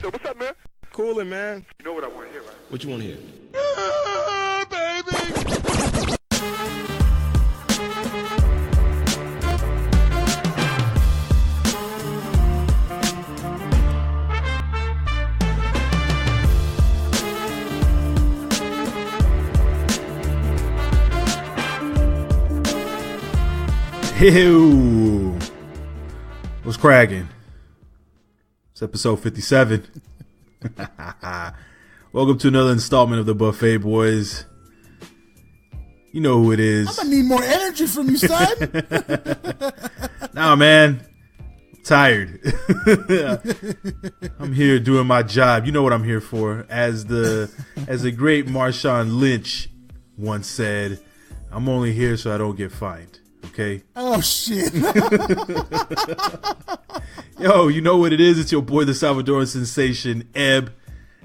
So what's up, man? Coolin', man. You know what I want to hear, right? What you want to hear? Baby! Ew. What's cracking? It's episode 57. Welcome to another installment of the Buffet Boys. You know who it is. I'm gonna need more energy from you, son. Nah, man. I'm tired. I'm here doing my job. You know what I'm here for. As the great Marshawn Lynch once said, I'm only here so I don't get fined. Okay. Oh shit. Yo, you know what it is? It's your boy, the Salvadoran sensation, Eb,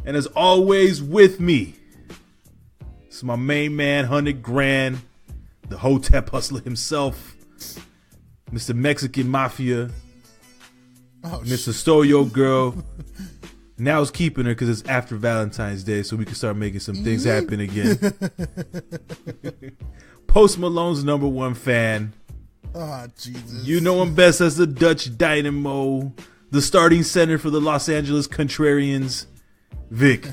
and as always, with me, it's my main man, 100 grand, the Hotep hustler himself, Mr. Mexican Mafia, Mr. Stole Your Girl. Now it's keeping her because it's after Valentine's Day, so we can start making some things happen again. Post Malone's #1 fan. Oh, Jesus. You know him best as the Dutch Dynamo, the starting center for the Los Angeles Contrarians, Vic.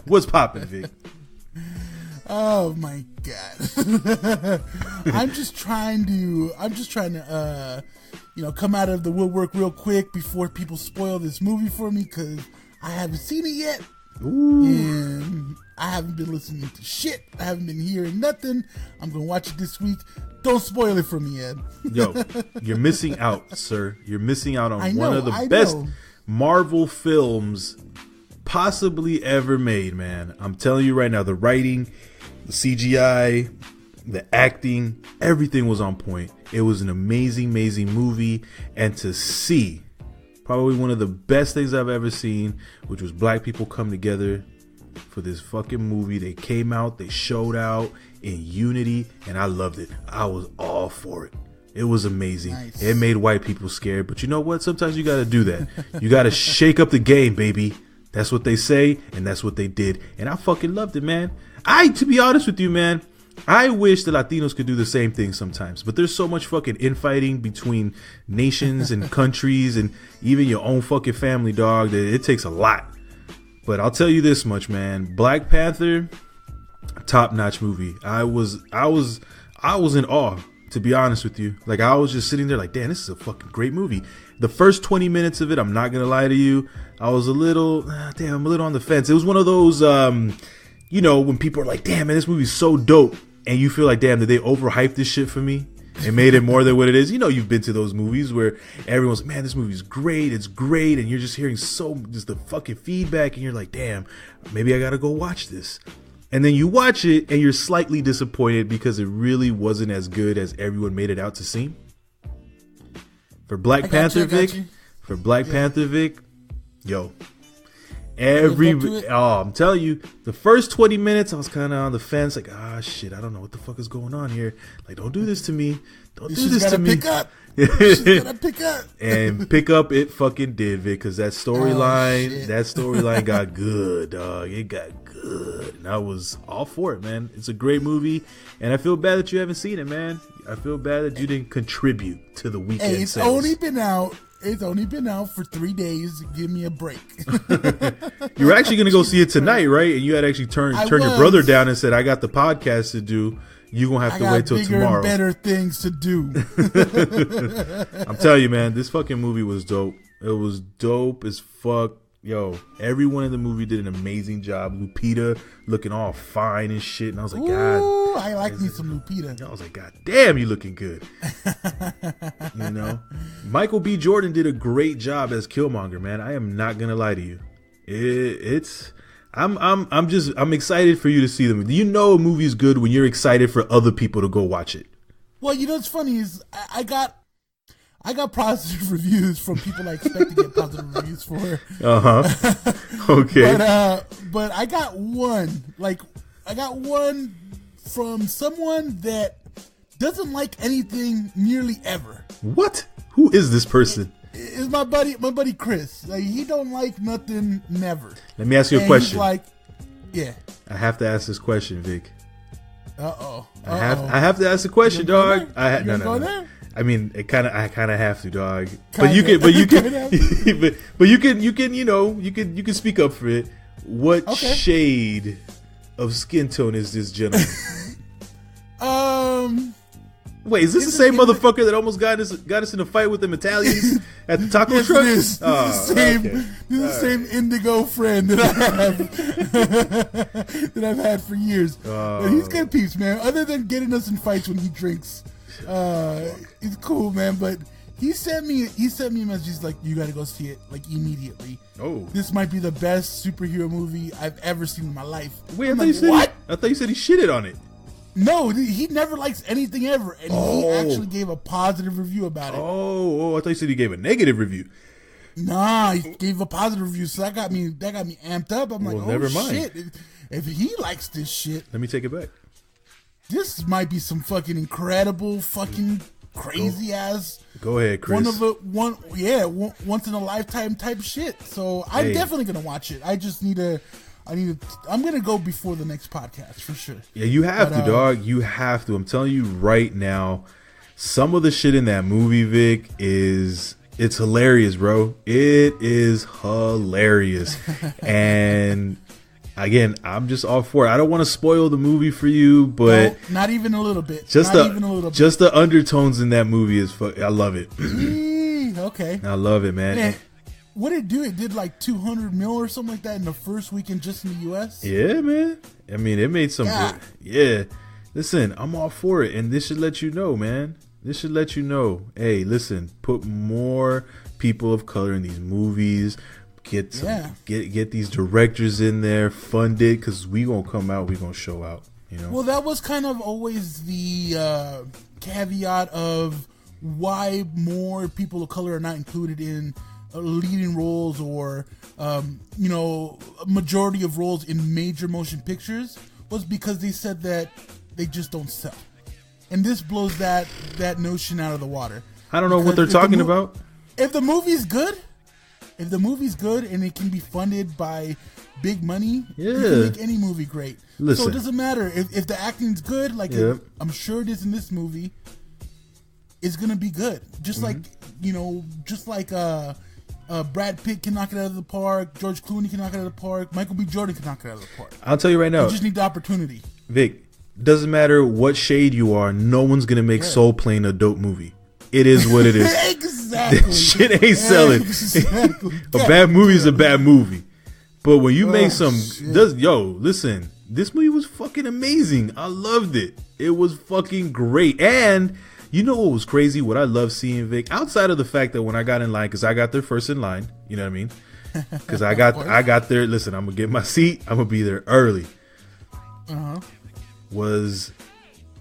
What's poppin', Vic? Oh my God. I'm just trying to come out of the woodwork real quick before people spoil this movie for me, because I haven't seen it yet. Ooh. And I haven't been listening to shit. I haven't been hearing nothing. I'm going to watch it this week. Don't spoil it for me, Ed. Yo, you're missing out, sir. You're missing out on one of the best Marvel films possibly ever made, man. I'm telling you right now, the writing, the CGI, the acting, everything was on point. It was an amazing, amazing movie. And to see probably one of the best things I've ever seen, which was black people come together for this fucking movie. They came out, they showed out in unity, and I loved it. I was all for it. It was amazing. Nice. It made white people scared, but you know what? Sometimes you gotta do that. You gotta shake up the game, baby. That's what they say, and that's what they did. And I fucking loved it, man. To be honest with you, man, I wish the Latinos could do the same thing sometimes, but there's so much fucking infighting between nations and countries and even your own fucking family, dog, that it takes a lot. But I'll tell you this much, man. Black Panther, top-notch movie. I was in awe, to be honest with you. Like, I was just sitting there like, damn, this is a fucking great movie. The first 20 minutes of it, I'm not gonna lie to you, I was a little on the fence. It was one of those, when people are like, damn, man, this movie's so dope, and you feel like, damn, did they overhype this shit for me? It made it more than what it is. You know, you've been to those movies where everyone's like, man, this movie's great, it's great, and you're just hearing just the fucking feedback, and you're like, damn, maybe I gotta go watch this. And then you watch it, and you're slightly disappointed because it really wasn't as good as everyone made it out to seem. For Black Panther, Vic, yo, I'm telling you, the first 20 minutes, I was kind of on the fence, like, shit, I don't know what the fuck is going on here. Like, don't do this to me. Don't do this to me. She's gotta pick up. And pick up it fucking did, Vic, because that storyline got good, dog. It got good. And I was all for it, man. It's a great movie, and I feel bad that you haven't seen it, man. I feel bad that you didn't contribute to the weekend. Hey, it's only been out for 3 days. Give me a break. You were actually going to go see it tonight, right? And you had actually turned your brother down and said, I got the podcast to do. You're going to have to wait till tomorrow. I got better things to do. I'm telling you, man, this fucking movie was dope. It was dope as fuck. Yo, everyone in the movie did an amazing job. Lupita looking all fine and shit. And I was like, God. I like me some Lupita. I was like, God damn, you looking good. You know? Michael B. Jordan did a great job as Killmonger, man. I am not going to lie to you. I'm excited for you to see them. You know a movie's good when you're excited for other people to go watch it. Well, you know what's funny is I got positive reviews from people I expect to get positive reviews for. Okay. But I got one from someone that doesn't like anything nearly ever. What? Who is this person? is my buddy Chris. Like, he don't like nothing, never. Let me ask you a question. He's like, yeah. I have to ask this question, Vic. Uh-oh. I have to ask the question, dog. No. I mean, I kind of have to, dog. But you can, you can speak up for it. What shade of skin tone is this gentleman? Wait, is this the same motherfucker that almost got us in a fight with them Italians at the taco truck? This is the same indigo friend that I have that I've had for years. But he's good peeps, man. Other than getting us in fights when he drinks, he's cool, man. But he sent me a message. He's like, "You got to go see it like immediately. Oh, this might be the best superhero movie I've ever seen in my life." Wait, I thought you said he shitted on it. No, he never likes anything ever, and he actually gave a positive review about it. Oh, I thought you said he gave a negative review. Nah, he gave a positive review, so that got me amped up. I'm like, never mind. Shit! If he likes this shit, let me take it back. This might be some fucking incredible, fucking crazy ass. Go ahead, Chris. Once in a lifetime type shit. So I'm definitely gonna watch it. I just need to. I'm gonna go before the next podcast for sure. Yeah, you have to, dog. You have to. I'm telling you right now. Some of the shit in that movie, Vic, it's hilarious, bro. It is hilarious. And again, I'm just all for it. I don't want to spoil the movie for you, but no, not even a little bit. Just the undertones in that movie is I love it. Okay, I love it, man. What did it do? It did like 200 mil or something like that in the first weekend just in the U.S. Yeah, man. I mean, it made some. Yeah. Listen, I'm all for it, and this should let you know, man. This should let you know. Hey, listen, put more people of color in these movies. Get these directors in there, fund it, because we gonna come out, we gonna show out. You know. Well, that was kind of always the caveat of why more people of color are not included in leading roles or a majority of roles in major motion pictures, was because they said that they just don't sell, and this blows that notion out of the water. I don't know what they're talking about. If the movie's good and it can be funded by big money, you can make any movie great. Listen. So it doesn't matter if the acting's good, like I'm sure it is in this movie. It's gonna be good, just like Brad Pitt can knock it out of the park. George Clooney can knock it out of the park. Michael B. Jordan can knock it out of the park. I'll tell you right now. You just need the opportunity. Vic, doesn't matter what shade you are. No one's going to make Soul Plane a dope movie. It is what it is. Exactly. That shit ain't selling. Exactly. A bad movie is a bad movie. But when you make listen, this movie was fucking amazing. I loved it. It was fucking great. And you know what was crazy? What I love seeing, Vic, outside of the fact that when I got in line, because I got there first in line, you know what I mean? Because I got there. Listen, I'm gonna get my seat. I'm gonna be there early. Was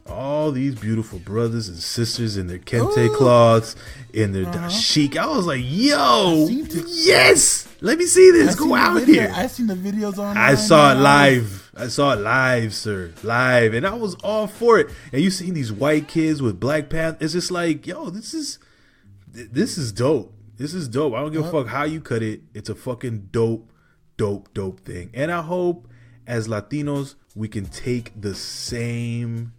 all these beautiful brothers and sisters in their kente cloths, in their dashiki. I was like, yo, yes, let me see this. Go out here. I seen the videos online. I saw it live. Sir. Live. And I was all for it. And you seen these white kids with Black Panther. It's just like, yo, this is dope. This is dope. I don't give a fuck how you cut it. It's a fucking dope thing. And I hope as Latinos we can take the same.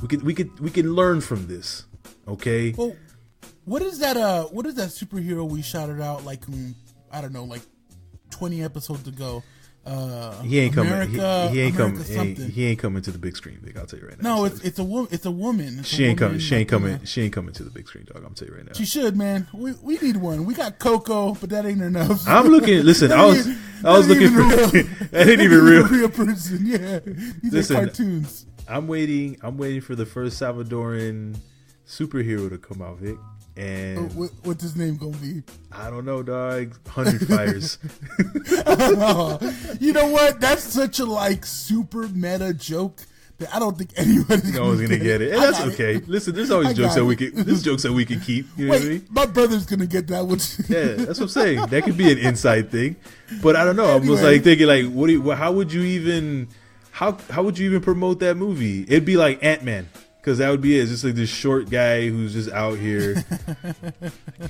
We can learn from this. Okay. Well, what is that superhero we shouted out like I don't know, like 20 episodes ago? He ain't coming. He ain't coming. He ain't coming to the big screen, Vic. I'll tell you right now. No, it's a woman. It's a woman. She ain't coming. She ain't coming to the big screen, dog. I'm tell you right now. She should, man. We need one. We got Coco, but that ain't enough. I'm looking. Listen, I was looking for. That ain't even real. Real person. Yeah, these are cartoons. I'm waiting for the first Salvadoran superhero to come out, Vic. And what's his name gonna be? I don't know, dog. 100 Fires. You know what? That's such a super meta joke that I don't think anybody's gonna get it. And that's okay. Listen, there's always jokes that we can keep. You know what I mean? My brother's gonna get that one. Yeah, that's what I'm saying. That could be an inside thing, but I don't know. Anyway. I was like thinking, how would you even promote that movie? It'd be like Ant-Man. Because that would be it. It's just like this short guy who's just out here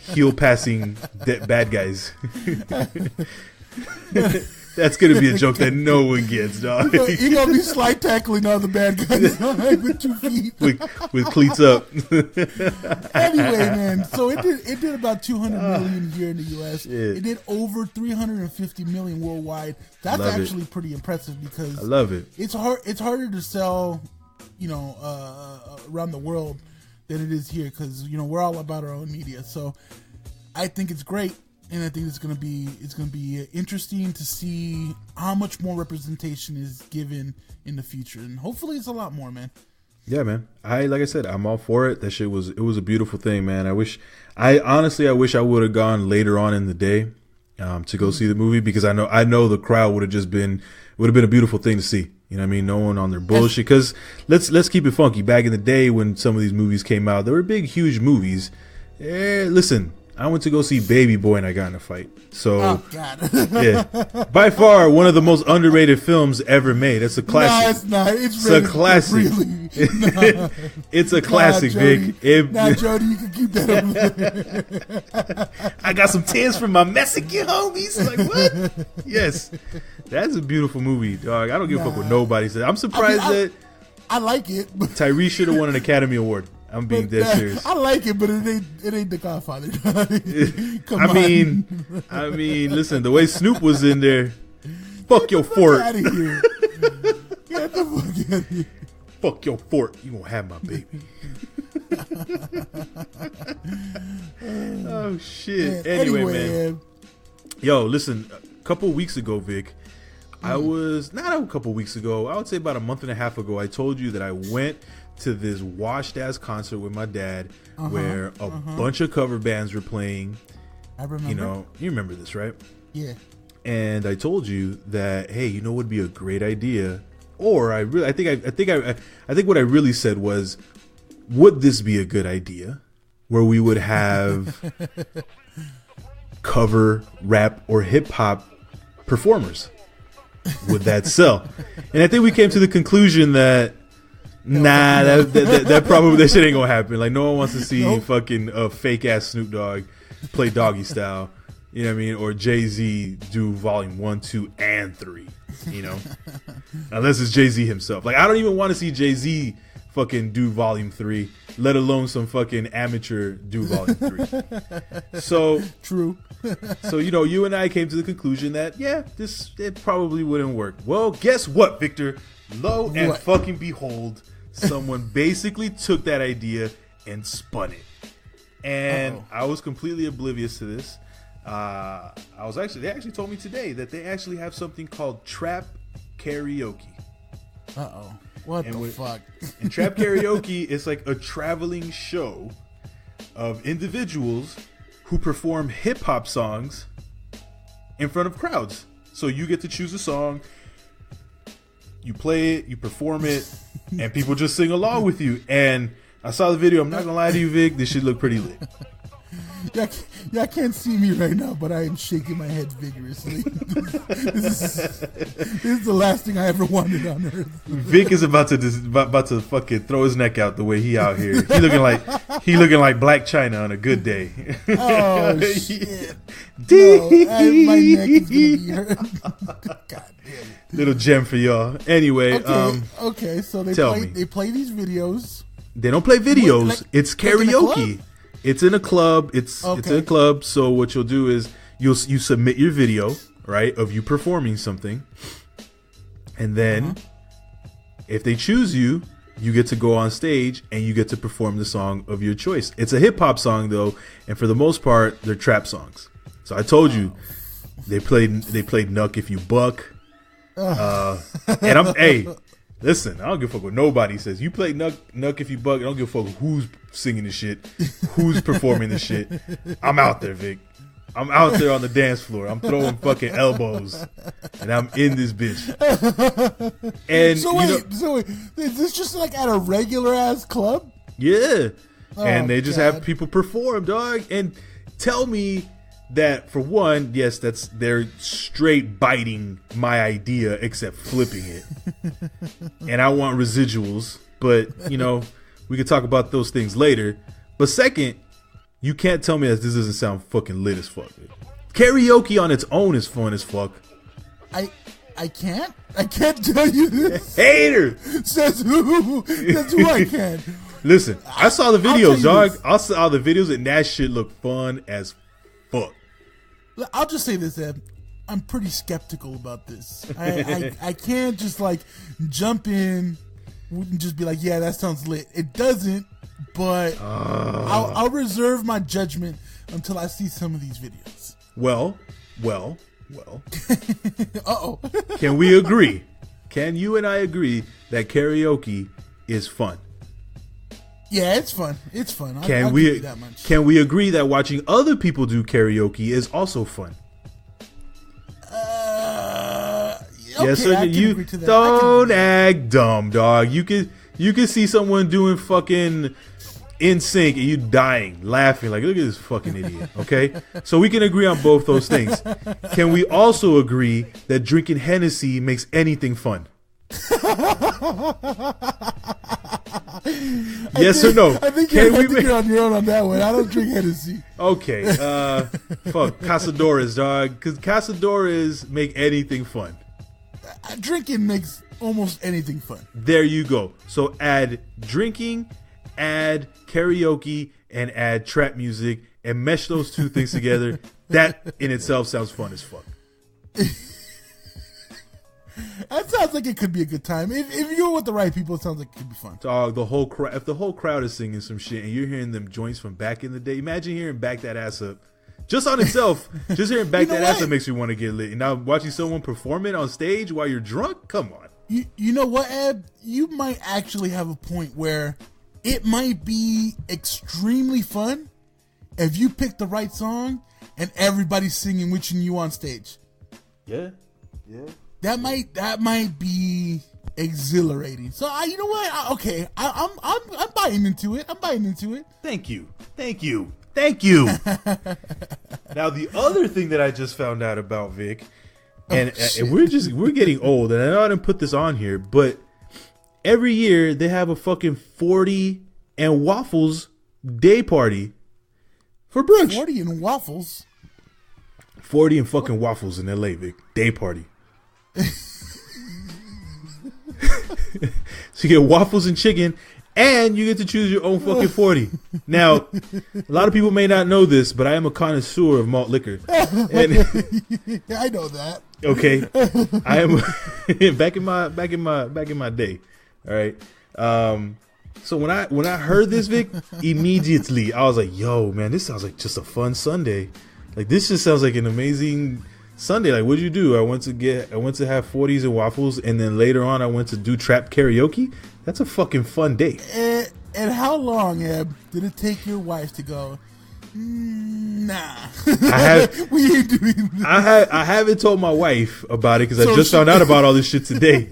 heel passing bad guys. That's going to be a joke that no one gets, dog. You're going to be slide tackling all the bad guys with 2 feet. With cleats up. Anyway, man, so it did about 200 million here in the U.S. It did over 350 million worldwide. That's actually pretty impressive because I love it. It's harder to sell, around the world than it is here because, we're all about our own media. So I think it's great. And I think it's gonna be interesting to see how much more representation is given in the future, and hopefully it's a lot more, man. Yeah, man. Like I said, I'm all for it. That shit was a beautiful thing, man. I honestly wish I would have gone later on in the day to go see the movie because I know the crowd would have been a beautiful thing to see. You know what I mean? No one on their bullshit. Because let's keep it funky. Back in the day when some of these movies came out, they were big, huge movies. Listen. I went to go see Baby Boy and I got in a fight. So, oh, God. Yeah, by far one of the most underrated films ever made. It's a classic. No, it's not. It's a classic. Really. No. It's a classic, Vic. Jody, you can keep that up. I got some tears from my Mexican homies. Like what? Yes, that's a beautiful movie, dog. I don't give a fuck what nobody says. I'm surprised that I like it. But Tyrese should have won an Academy Award. I'm being dead serious. I like it, but it ain't The Godfather. I mean, listen, the way Snoop was in there, fuck your fort. Get the fuck out of here. Fuck your fort. You gonna have my baby. Oh shit. Man, anyway, man. Yo, listen, a couple weeks ago, Vic, I would say about a month and a half ago, I told you that I went to this washed ass concert with my dad where a bunch of cover bands were playing. I remember. You remember this, right? Yeah. And I told you that, hey, what would be a great idea? Or I think what I really said was, would this be a good idea where we would have cover rap or hip hop performers? Would that sell? And I think we came to the conclusion that that probably that shit ain't gonna happen. Like no one wants to see fucking a fake ass Snoop Dogg play Doggy Style, you know what I mean? Or Jay-Z do volume 1, 2, and 3, unless it's Jay-Z himself. Like I don't even want to see Jay-Z fucking do volume 3, let alone some fucking amateur do volume 3. So true. So you and I came to the conclusion that it probably wouldn't work. Well, guess what, Victor? Lo and fucking behold, someone basically took that idea and spun it. And I was completely oblivious to this. They actually told me today that they actually have something called Trap Karaoke. What the fuck? And Trap Karaoke is like a traveling show of individuals who perform hip hop songs in front of crowds. So you get to choose a song, you play it, you perform it, and people just sing along with you. And I saw the video. I'm not gonna lie to you, Vic. This shit look pretty lit. Y'all can't see me right now, but I am shaking my head vigorously. This is the last thing I ever wanted on earth. Vic is about to fucking throw his neck out the way he out here. He looking like Black China on a good day. Oh shit! No, my neck is gonna be hurt. God damn it! Little gem for y'all. Anyway, okay. So they play these videos. They don't play videos. It's karaoke. It's in a club. It's in a club. So what you'll do is you submit your video, right, of you performing something, and then if they choose you, you get to go on stage and you get to perform the song of your choice. It's a hip hop song though, and for the most part, they're trap songs. So I told you they played Nuck If You Buck, and listen, I don't give a fuck what nobody says. You play Nuck If You Buck. I don't give a fuck who's singing the shit, who's performing the shit. I'm out there, Vic. I'm out there on the dance floor. I'm throwing fucking elbows, and I'm in this bitch. And so wait, is this just like at a regular ass club? Yeah, and they just have people perform, dog. And tell me that for one, yes, they're straight biting my idea, except flipping it. And I want residuals, but We could talk about those things later. But second, you can't tell me that this doesn't sound fucking lit as fuck. Karaoke on its own is fun as fuck. I can't tell you this. Hater! Says who I can. Listen, I saw the videos, dog. I saw the videos and that shit looked fun as fuck. I'll just say this, Ed. I'm pretty skeptical about this. I can't just like jump in and just be like, yeah, that sounds lit. It doesn't, but I'll reserve my judgment until I see some of these videos. Well. Uh-oh. Can we agree? Can you and I agree that karaoke is fun? Yeah, it's fun. It's fun. I'll give you that much. Can we agree that watching other people do karaoke is also fun? Yes, sir. You don't act dumb, dog. You can see someone doing fucking NSYNC and you dying, laughing like, look at this fucking idiot. Okay, so we can agree on both those things. Can we also agree that drinking Hennessy makes anything fun? Yes or no? I think you're on your own on that one. I don't drink Hennessy. Okay, fuck Casadores, dog, because Casadores make anything fun. Drinking makes almost anything fun. There you go. So add drinking, add karaoke, and add trap music, and mesh those two things together. That in itself sounds fun as fuck. That sounds like it could be a good time. If you're with the right people, it sounds like it could be fun. Dog, if the whole crowd is singing some shit and you're hearing them joints from back in the day, imagine hearing Back That Ass Up. Just on itself, just hearing Back That Ass Up makes me want to get lit. And now watching someone perform it on stage while you're drunk, come on. You know what, Ed? You might actually have a point where it might be extremely fun if you pick the right song and everybody's singing with you on stage. Yeah. That might be exhilarating. So you know what? I'm buying into it. Thank you. Now the other thing that I just found out about Vic, and we're getting old, and I know I didn't put this on here, but every year they have a fucking 40 and waffles day party for brunch. 40 and waffles. 40 and fucking waffles in LA, Vic. Day party. So you get waffles and chicken, and you get to choose your own fucking 40. Now, a lot of people may not know this, but I am a connoisseur of malt liquor. And I know that. Okay, I am back in my day. All right. So when I heard this, Vic, immediately I was like, "Yo, man, this sounds like just a fun Sunday. Like this just sounds like an amazing Sunday. Like, what'd you do? I went to have 40s and waffles, and then later on I went to do trap karaoke. That's a fucking fun day." And how long, Eb, did it take your wife to go, nah? We ain't doing this. I haven't told my wife about it because I just found out about all this shit today.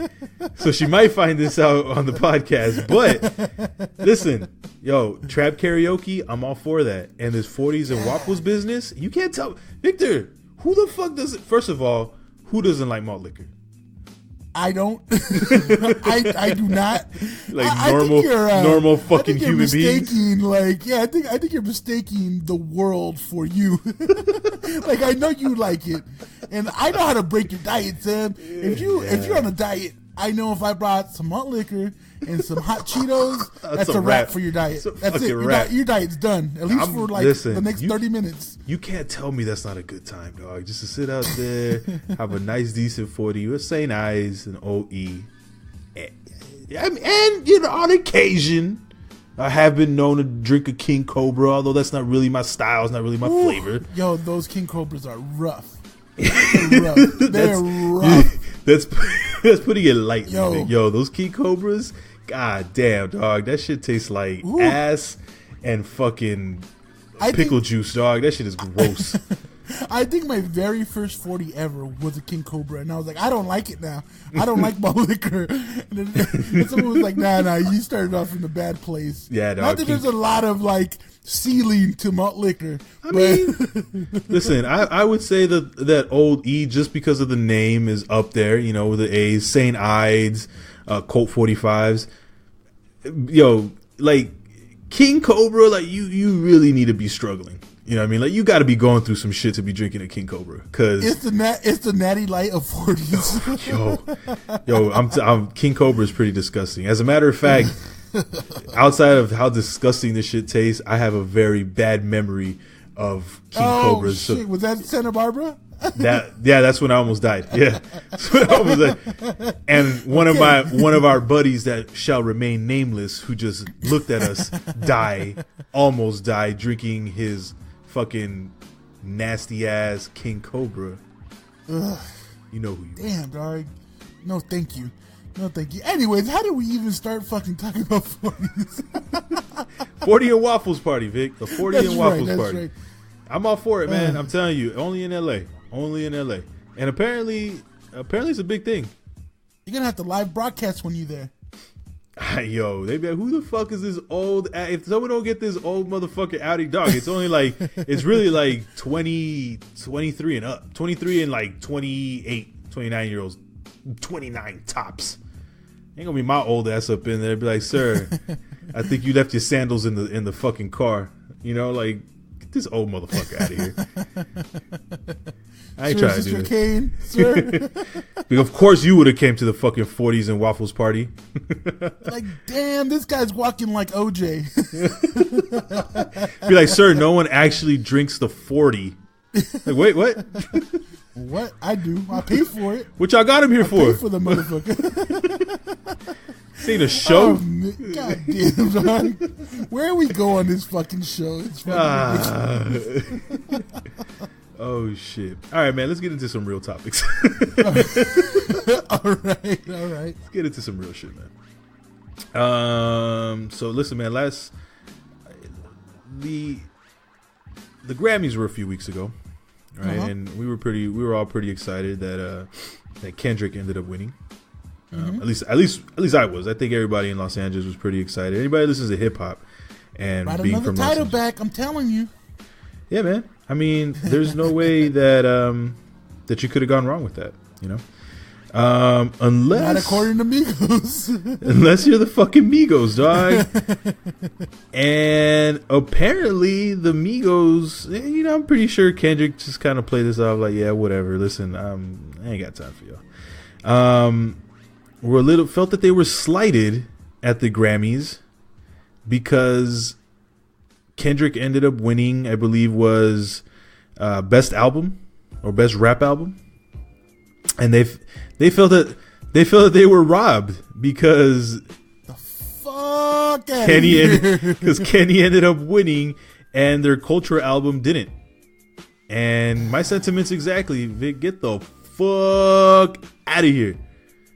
So she might find this out on the podcast. But listen, yo, trap karaoke, I'm all for that. And this 40s and waffles business, you can't tell. Victor, who the fuck does it? First of all, who doesn't like malt liquor? I don't. I do not. Like normal fucking human beings. I think you're mistaking the world for you. Like, I know you like it, and I know how to break your diet, Sam. If you're on a diet, I know if I brought some malt liquor and some hot Cheetos, that's a wrap for your diet. That's it. Your diet's done. At least for the next 30 minutes. You can't tell me that's not a good time, dog. Just to sit out there, have a nice, decent 40 with St. I's and OE. And you know, on occasion, I have been known to drink a King Cobra, although that's not really my style. It's not really my flavor. Yo, those King Cobras are rough. They're rough. That's putting it lightly. Yo, those King Cobras, god damn, dog. That shit tastes like ass and fucking pickle juice, dog. That shit is gross. I think my very first 40 ever was a King Cobra, and I was like, I don't like it now. I don't like malt liquor. And someone was like, nah, you started off in a bad place. Yeah, dog. Not that there's a lot of like ceiling to malt liquor. I mean, listen, I would say that Old E, just because of the name, is up there. You know, with the A's, St. Ides, Colt 45s. Yo, like King Cobra, like you really need to be struggling. You know what I mean? Like you got to be going through some shit to be drinking a King Cobra, because it's the natty light of 40s. yo, I'm King Cobra is pretty disgusting. As a matter of fact, outside of how disgusting this shit tastes, I have a very bad memory of King Cobra. Shit. So, was that Santa Barbara? That's when I almost died. Yeah, and one of our buddies that shall remain nameless, who just looked at us almost die drinking his fucking nasty ass King Cobra. Ugh. You know who you are. Damn, dog. No, thank you. Anyways, how did we even start fucking talking about 40s? 40 and Waffles Party, Vic. The 40 and Waffles Party. Right. I'm all for it, man. I'm telling you, only in LA. And apparently it's a big thing. You're gonna have to live broadcast when you're there. Yo, they be like, who the fuck is this old? If someone don't get this old motherfucker outie, dog, it's only like, it's really like 20, 23 and up. 23 and like 28, 29 year olds. 29 tops. Ain't gonna be my old ass up in there. Be like, sir, I think you left your sandals in the fucking car. You know, like, get this old motherfucker out of here. I ain't trying to do that. Kane, sir. Of course you would have came to the fucking 40s and Waffles Party. Like, damn, this guy's walking like OJ. Be like, sir, no one actually drinks the 40. Like, wait, what? What? I do. I pay for it. What y'all got him here for? Pay for the motherfucker. See the show? God damn, dog. Where are we going on this fucking show? It's fucking oh, shit. All right, man. Let's get into some real topics. All right. Let's get into some real shit, man. So, listen, man. The Grammys were a few weeks ago. Right, and we were all pretty excited that Kendrick ended up winning. At least I was. I think everybody in Los Angeles was pretty excited. Anybody that listens to hip hop and right, being another from title Los back, I'm telling you. Yeah, man. I mean, there's no way that that you could have gone wrong with that, you know. Unless, not according to Migos. Unless you're the fucking Migos, dog. And apparently the Migos, you know, I'm pretty sure Kendrick just kind of played this off like, yeah, whatever. Listen, I ain't got time for y'all. Felt that they were slighted at the Grammys because Kendrick ended up winning, I believe, was best album or best rap album, and they felt that they were robbed because Kenny ended up winning and their culture album didn't. And my sentiments exactly, Vic, get the fuck out of here.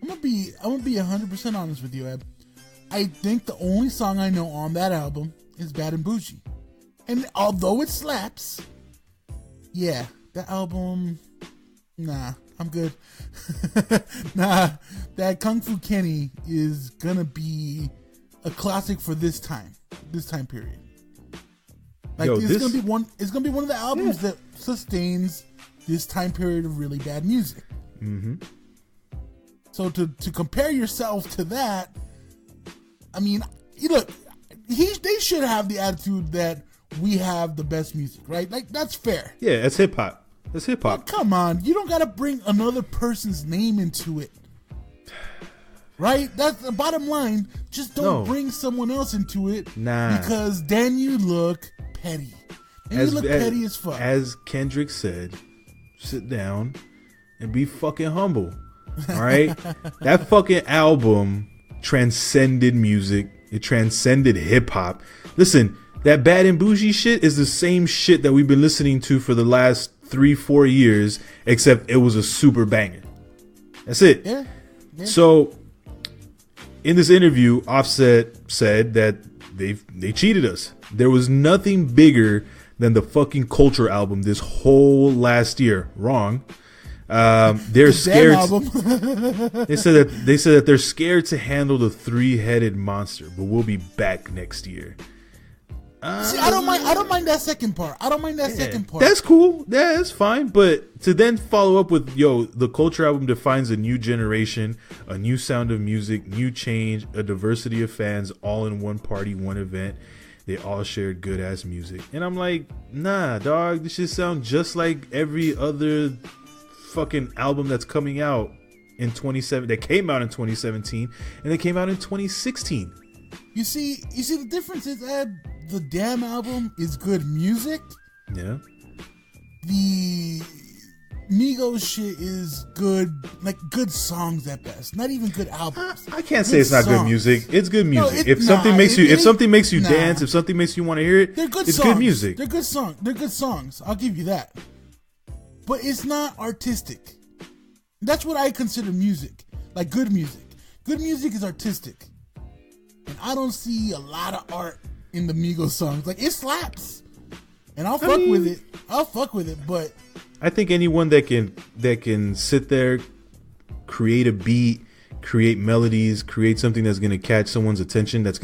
I'm gonna be 100% honest with you, Eb. I think the only song I know on that album is Bad and Bougie. And although it slaps, yeah, that album, nah, I'm good. Nah, that Kung Fu Kenny is gonna be a classic for this time period. Like, it's gonna be one of the albums that sustains this time period of really bad music. Mm-hmm. So to compare yourself to that, I mean, look, they should have the attitude that we have the best music, right? Like, that's fair. Yeah, that's hip hop. That's hip hop. But come on, you don't gotta bring another person's name into it, right? That's the bottom line. Just don't bring someone else into it, because then you look petty. And you look petty as fuck. As Kendrick said, sit down and be fucking humble. All right, that fucking album transcended music. It transcended hip hop. Listen, that Bad and Bougie shit is the same shit that we've been listening to for the last 3-4 years, except it was a super banger. That's it. Yeah. So, in this interview, Offset said that they cheated us. There was nothing bigger than the fucking Culture album this whole last year. Wrong. They're scared. They said that they're scared to handle the 3-headed monster, but we'll be back next year. See, I don't mind that second part. Second part. That's cool. Yeah, that's fine. But to then follow up with, the Culture album defines a new generation, a new sound of music, new change, a diversity of fans, all in one party, one event. They all shared good ass music. And I'm like, nah, dog, this shit sound just like every other fucking album that's coming out in 2017. That came out in 2017 and they came out in 2016. You see the difference is, Ed, the damn album is good music. Yeah. The Migos shit is good, like good songs at best. Not even good albums. I can't say it's not good music. It's good music. If something makes you dance, if something makes you want to hear it, it's good music. They're good songs. They're good songs. I'll give you that. But it's not artistic. That's what I consider music. Like good music. Good music is artistic. And I don't see a lot of art in the Migos songs. Like, it slaps. And I'll fuck with it, but I think anyone that can sit there, create a beat, create melodies, create something that's going to catch someone's attention, let's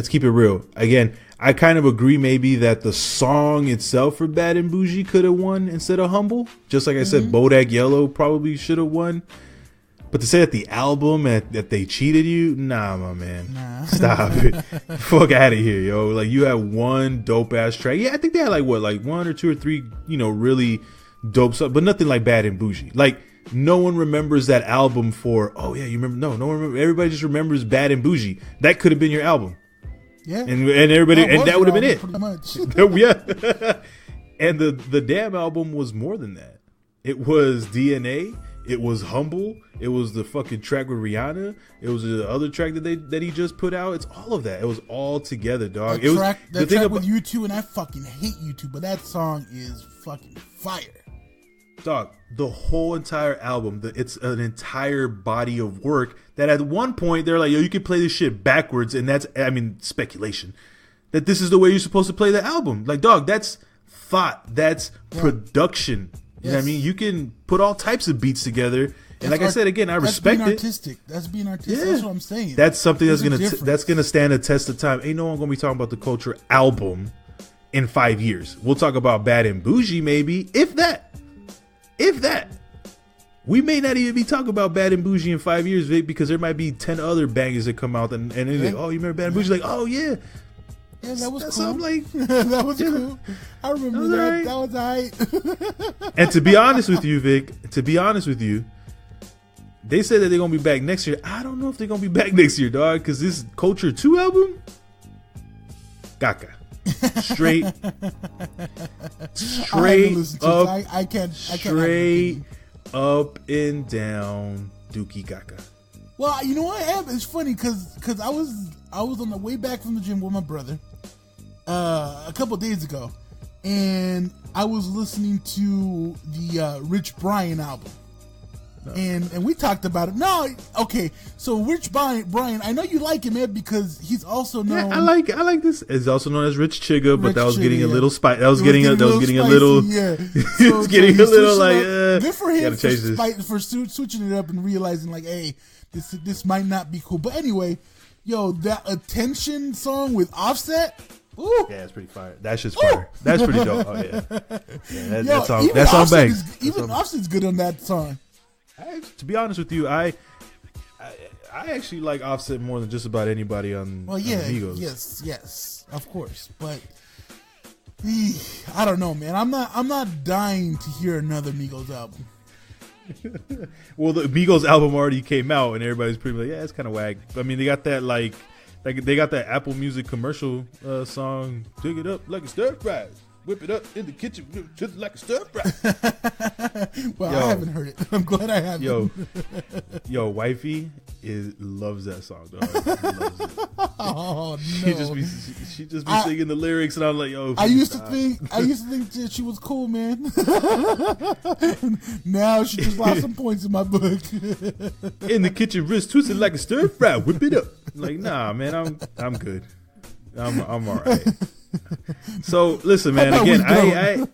keep it real. Again, I kind of agree maybe that the song itself for Bad and Bougie could have won instead of Humble. Just like I said, Bodak Yellow probably should have won. But to say that the album that they cheated you, nah, my man, stop it, fuck out of here, yo. Like, you had one dope ass track. Yeah, I think they had like one or two or three, really dope stuff, but nothing like Bad and Bougie. Like, no one remembers that album for. Oh yeah, you remember? No one remembers. Everybody just remembers Bad and Bougie. That could have been your album. Yeah, and everybody, and that would have been it. Pretty much. Yeah, and the damn album was more than that. It was DNA. It was Humble. It was the fucking track with Rihanna. It was the other track that he just put out. It's all of that. It was all together, dog. That track with U2, and I fucking hate U2, but that song is fucking fire. Dog, the whole entire album, it's an entire body of work that at one point they're like, yo, you can play this shit backwards, and that's, speculation. That this is the way you're supposed to play the album. Like, dog, that's thought. That's production. You know what I mean? You can put all types of beats together, and like I said again, I respect it. That's being artistic. Yeah. That's what I'm saying. That's something that's gonna stand a test of time. Ain't no one gonna be talking about the Culture album in 5 years. We'll talk about Bad and Bougie maybe, if that. We may not even be talking about Bad and Bougie in 5 years, Vic, because there might be 10 other bangers that come out, and they're like, oh, you remember Bad and Bougie? Like, oh yeah. Yeah, that was cool. So I'm like, that was cool. I remember that. Right. That was alright. And to be honest with you, Vic, they said that they're gonna be back next year. I don't know if they're gonna be back next year, dog, because this Culture 2 album, Gaga, straight up, I can't straight up and down, Dookie Gaga. Well, you know what? It's funny because I was on the way back from the gym with my brother a couple of days ago, and I was listening to the Rich Brian album, and we talked about it. No, okay, so Rich Brian, I know you like him, man, because he's also known. Yeah, I like this. He's also known as Rich Chigga, but that was getting a little spicy. That was getting a little. Yeah, he was getting a little like. Good for him for switching it up and realizing like, hey, this might not be cool. But anyway, yo, that Attention song with Offset. Ooh. Yeah, it's pretty fire. That's just fire. That's pretty dope. Oh yeah, that song bangs. Even Offset's good on that song. To be honest with you, I actually like Offset more than just about anybody on Migos. Yes, of course. But I don't know, man. I'm not dying to hear another Migos album. Well, the Migos album already came out, and everybody's pretty like, yeah, it's kind of whack. I mean, they got that like they got that Apple Music commercial song, "Dig It Up Like a Stir Fry." Whip it up in the kitchen just like a stir fry. Well, I haven't heard it. I'm glad I haven't. Yo, wifey loves that song, dog. Loves it. Oh no. She just be singing the lyrics, and I'm like, yo. I used to think that she was cool, man. Now she just lost some points in my book. In the kitchen, wrist twisted like a stir fry. Whip it up. Like, nah, man, I'm good. I'm all right. So listen, man. Again, I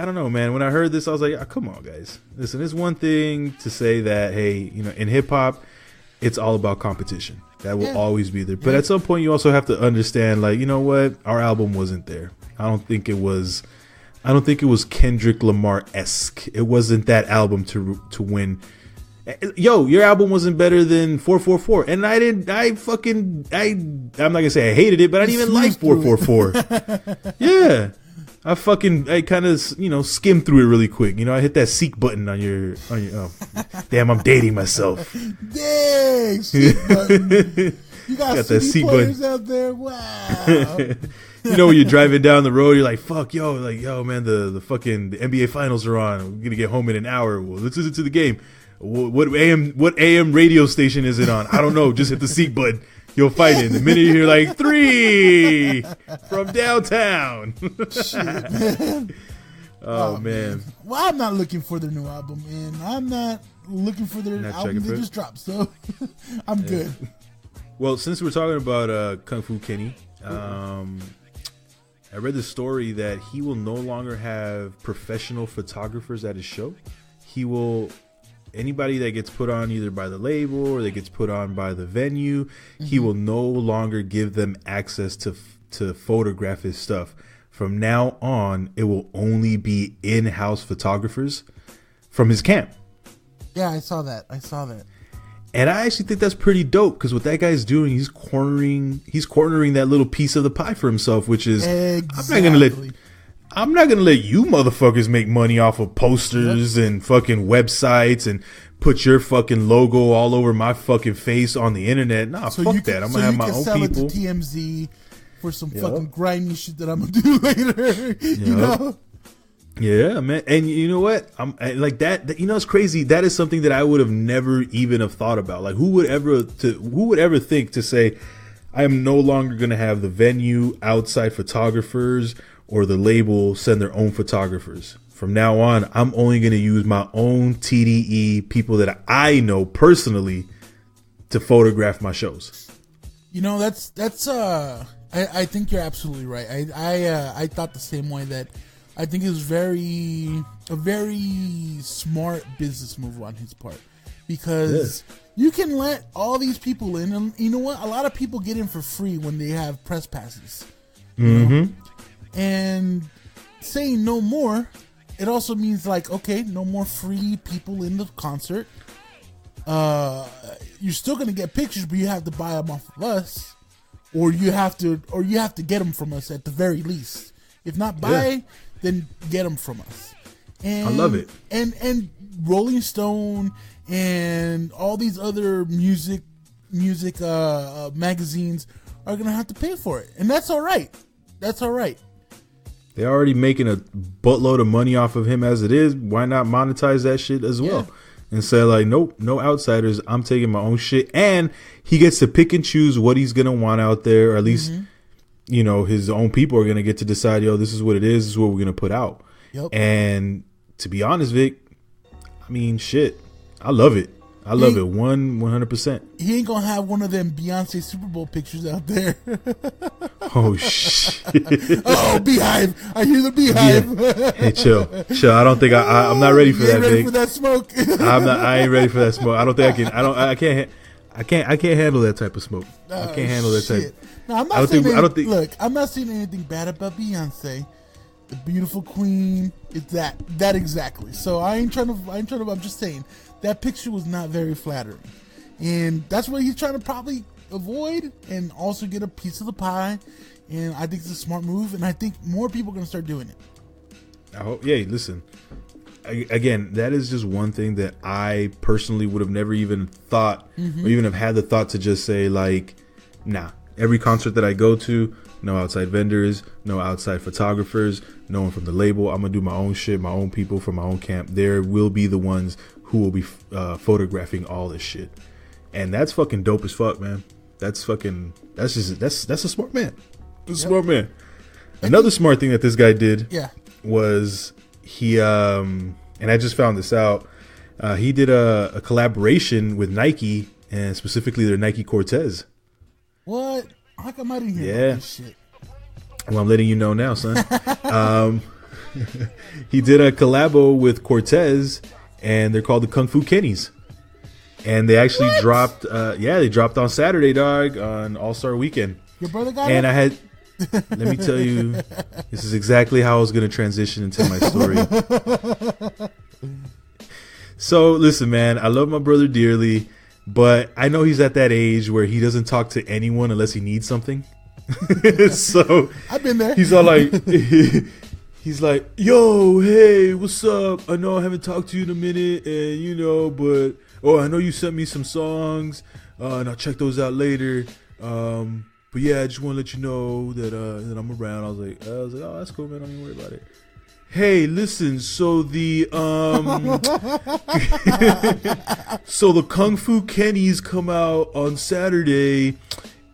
don't know, man. When I heard this, I was like, oh, come on, guys. Listen, it's one thing to say that, hey, in hip hop, it's all about competition. That will always be there. But at some point, you also have to understand, like, you know what? Our album wasn't there. I don't think it was Kendrick Lamar-esque. It wasn't that album to win. Yo, your album wasn't better than 444. And I'm not going to say I hated it, but I didn't even like 444. Yeah. I kind of, skimmed through it really quick. I hit that seek button on your damn, I'm dating myself. Dang, seek button. You got that seek players button out there. Wow. When you're driving down the road, you're like, fuck, yo, man, the NBA finals are on. We're going to get home in an hour. Well, let's listen to the game. What AM radio station is it on? I don't know. Just hit the seek button. You'll find it. The minute you hear like 3 from downtown. Shit, man. Oh, man. Well, I'm not looking for their new album, and I'm not looking for their album they just dropped, so I'm good. Well, since we're talking about Kung Fu Kenny, I read the story that he will no longer have professional photographers at his show. Anybody that gets put on either by the label or that gets put on by the venue, he will no longer give them access to photograph his stuff. From now on, it will only be in-house photographers from his camp. Yeah, I saw that. And I actually think that's pretty dope, because what that guy's doing, he's cornering that little piece of the pie for himself, which is exactly. I'm not gonna let you motherfuckers make money off of posters and fucking websites and put your fucking logo all over my fucking face on the internet. Nah, fuck that. I'm gonna have my own people. Sell it to TMZ for some fucking grimy shit that I'm gonna do later. You know? Yeah, man. And you know what? I'm like that. It's crazy. That is something that I would have never even have thought about. Like, who would ever think to say, I am no longer gonna have the venue outside photographers or the label send their own photographers. From now on, I'm only going to use my own TDE, people that I know personally, to photograph my shows. I think you're absolutely right. I thought the same way. That I think it was a very smart business move on his part, because you can let all these people in, and you know what? A lot of people get in for free when they have press passes. You know? And saying no more, it also means like, okay, no more free people in the concert. You're still gonna get pictures, but you have to buy them off of us, or you have to get them from us at the very least. If not buy, then get them from us. And I love it. And Rolling Stone and all these other music magazines are gonna have to pay for it, and that's all right. They're already making a buttload of money off of him as it is. Why not monetize that shit as well? And say like, nope, no outsiders. I'm taking my own shit. And he gets to pick and choose what he's going to want out there. Or at least, his own people are going to get to decide, this is what it is. This is what we're going to put out. Yep. And to be honest, Vic, I mean, shit, I love it. I love it 100%. He ain't gonna have one of them Beyonce Super Bowl pictures out there. Oh shit! Oh, Beehive! I hear the Beehive. Yeah. Hey, chill. I don't think I'm not ready for that. Ready for that smoke? I ain't ready for that smoke. I don't think I can. I can't handle that type of smoke. I can't handle that type. No, I'm not saying anything bad about Beyonce. The beautiful queen. It's that exactly. So I'm just saying. That picture was not very flattering. And that's what he's trying to probably avoid, and also get a piece of the pie. And I think it's a smart move, and I think more people are going to start doing it. I hope. Yeah, listen. Again, that is just one thing that I personally would have never even thought, or even have had the thought to just say, like, nah. Every concert that I go to, no outside vendors, no outside photographers, no one from the label. I'm going to do my own shit, my own people from my own camp. There will be the ones who will be photographing all this shit. And that's fucking dope as fuck, man. That's a smart man. That's a smart man. Another smart thing that this guy did was he, and I just found this out, he did a collaboration with Nike, and specifically their Nike Cortez. What? How come I didn't hear about this shit? Well, I'm letting you know now, son. He did a collabo with Cortez, and they're called the Kung Fu Kennies. And they actually dropped. They dropped on Saturday, dog, on All-Star Weekend. Your brother got and it? I had. Let me tell you, this is exactly how I was going to transition into my story. So, listen, man, I love my brother dearly, but I know he's at that age where he doesn't talk to anyone unless he needs something. So I've been there. He's all like, he's like, yo, hey, what's up? I know I haven't talked to you in a minute, and but I know you sent me some songs, and I'll check those out later. But yeah, I just want to let you know that I'm around. I was like, oh, that's cool, man. Don't even worry about it. Hey, listen. So the Kung Fu Kenny's come out on Saturday,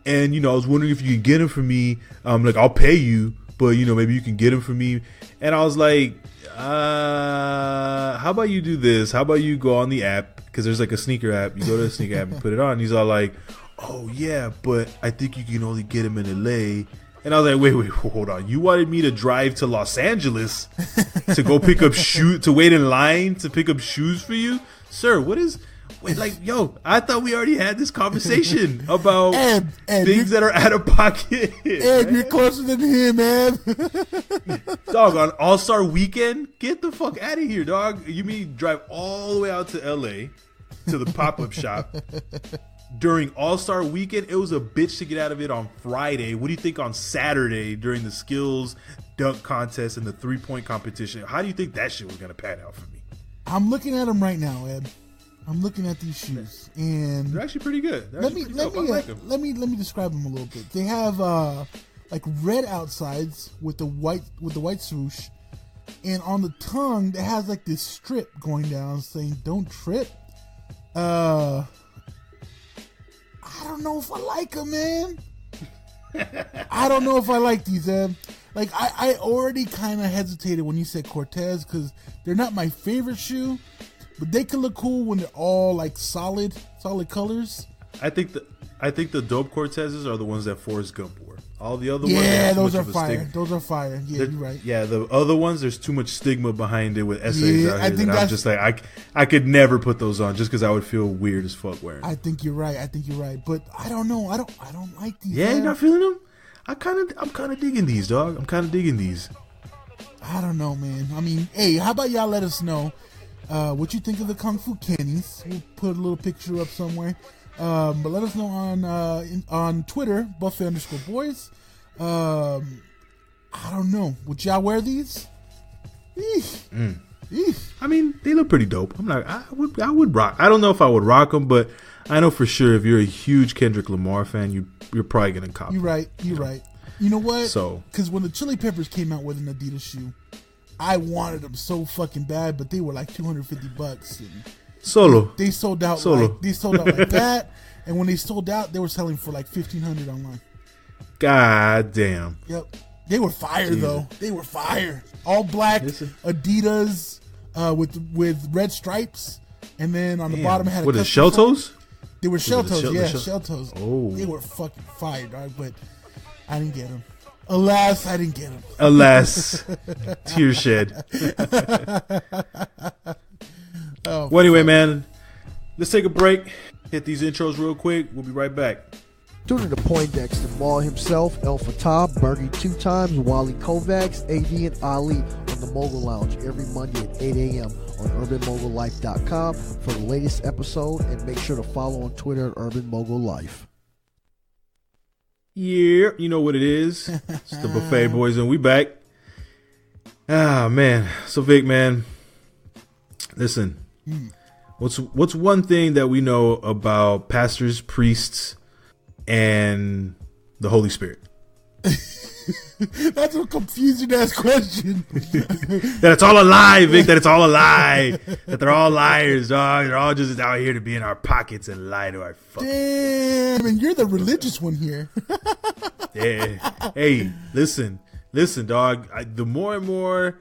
and I was wondering if you could get them for me. Like I'll pay you, but maybe you can get them for me. And I was like, how about you do this? How about you go on the app, because there's like a sneaker app. You go to the sneaker app and put it on. And he's all like, oh yeah, but I think you can only get them in LA. And I was like, wait, hold on. You wanted me to drive to Los Angeles to go pick up to wait in line to pick up shoes for you? Sir, I thought we already had this conversation about things that are out of pocket. Ed, you're closer than him, man. Dog, on All-Star Weekend? Get the fuck out of here, dog. You mean drive all the way out to LA to the pop-up shop during All-Star Weekend? It was a bitch to get out of it on Friday. What do you think on Saturday during the skills dunk contest and the 3-point competition? How do you think that shit was going to pan out for me? I'm looking at them right now, Ed. I'm looking at these shoes, and they're actually pretty good. Let me describe them a little bit. They have like red outsides with the white swoosh, and on the tongue it has like this strip going down saying "Don't trip." I don't know if I like them, man. I don't know if I like these, Ed. Like I already kind of hesitated when you said Cortez, because they're not my favorite shoe. But they can look cool when they're all like solid colors. I think the dope Cortezes are the ones that Forrest Gump wore. All the other ones, those are fire. Those are fire. Yeah, you're right. Yeah, the other ones, there's too much stigma behind it with essays out here. I'm just like, I could never put those on just because I would feel weird as fuck wearing them. I think you're right. But I don't know. I don't like these. Yeah, you're not feeling them? I'm kind of digging these, dog. I'm kind of digging these. I don't know, man. I mean, hey, how about y'all let us know what you think of the Kung Fu Kennies? We'll put a little picture up somewhere. But let us know on Twitter, Buffet_boys. I don't know. Would y'all wear these? Eesh. Eesh. I mean, they look pretty dope. I would rock. I don't know if I would rock them, but I know for sure if you're a huge Kendrick Lamar fan, you're probably gonna cop. You're right. You're right. You know what? So, because when the Chili Peppers came out with an Adidas shoe, I wanted them so fucking bad, but they were like $250. And Solo. They sold out. They sold out like that. And when they sold out, they were selling for like $1,500 online. God damn. Yep. They were fire though. They were fire. All black Adidas with red stripes, and then on the bottom had a shell toes. They were shell toes. Yeah, shell toes. Oh, they were fucking fire, dog. But I didn't get them. Alas, I didn't get them. Alas, tear shed. Well, anyway, man, let's take a break. Hit these intros real quick. We'll be right back. Tune in to Poindexter, Maul himself, El Fatah, Bergie 2 times, Wally Kovacs, AD, and Ali on the Mogul Lounge every Monday at 8 a.m. on UrbanMogulLife.com for the latest episode, and make sure to follow on Twitter at Urban Mogul Life. Yeah, you know what it is. It's the Buffet Boys, and we back. Ah, man. So, Vic, man, listen. What's one thing that we know about pastors, priests, and the Holy Spirit? That's a confusing ass question. That it's all a lie, Vic. That it's all a lie. That they're all liars, dog. They're all just out here to be in our pockets and lie to our fucking. Damn, and you're the religious one here. Yeah. Hey, listen, dog. The more and more,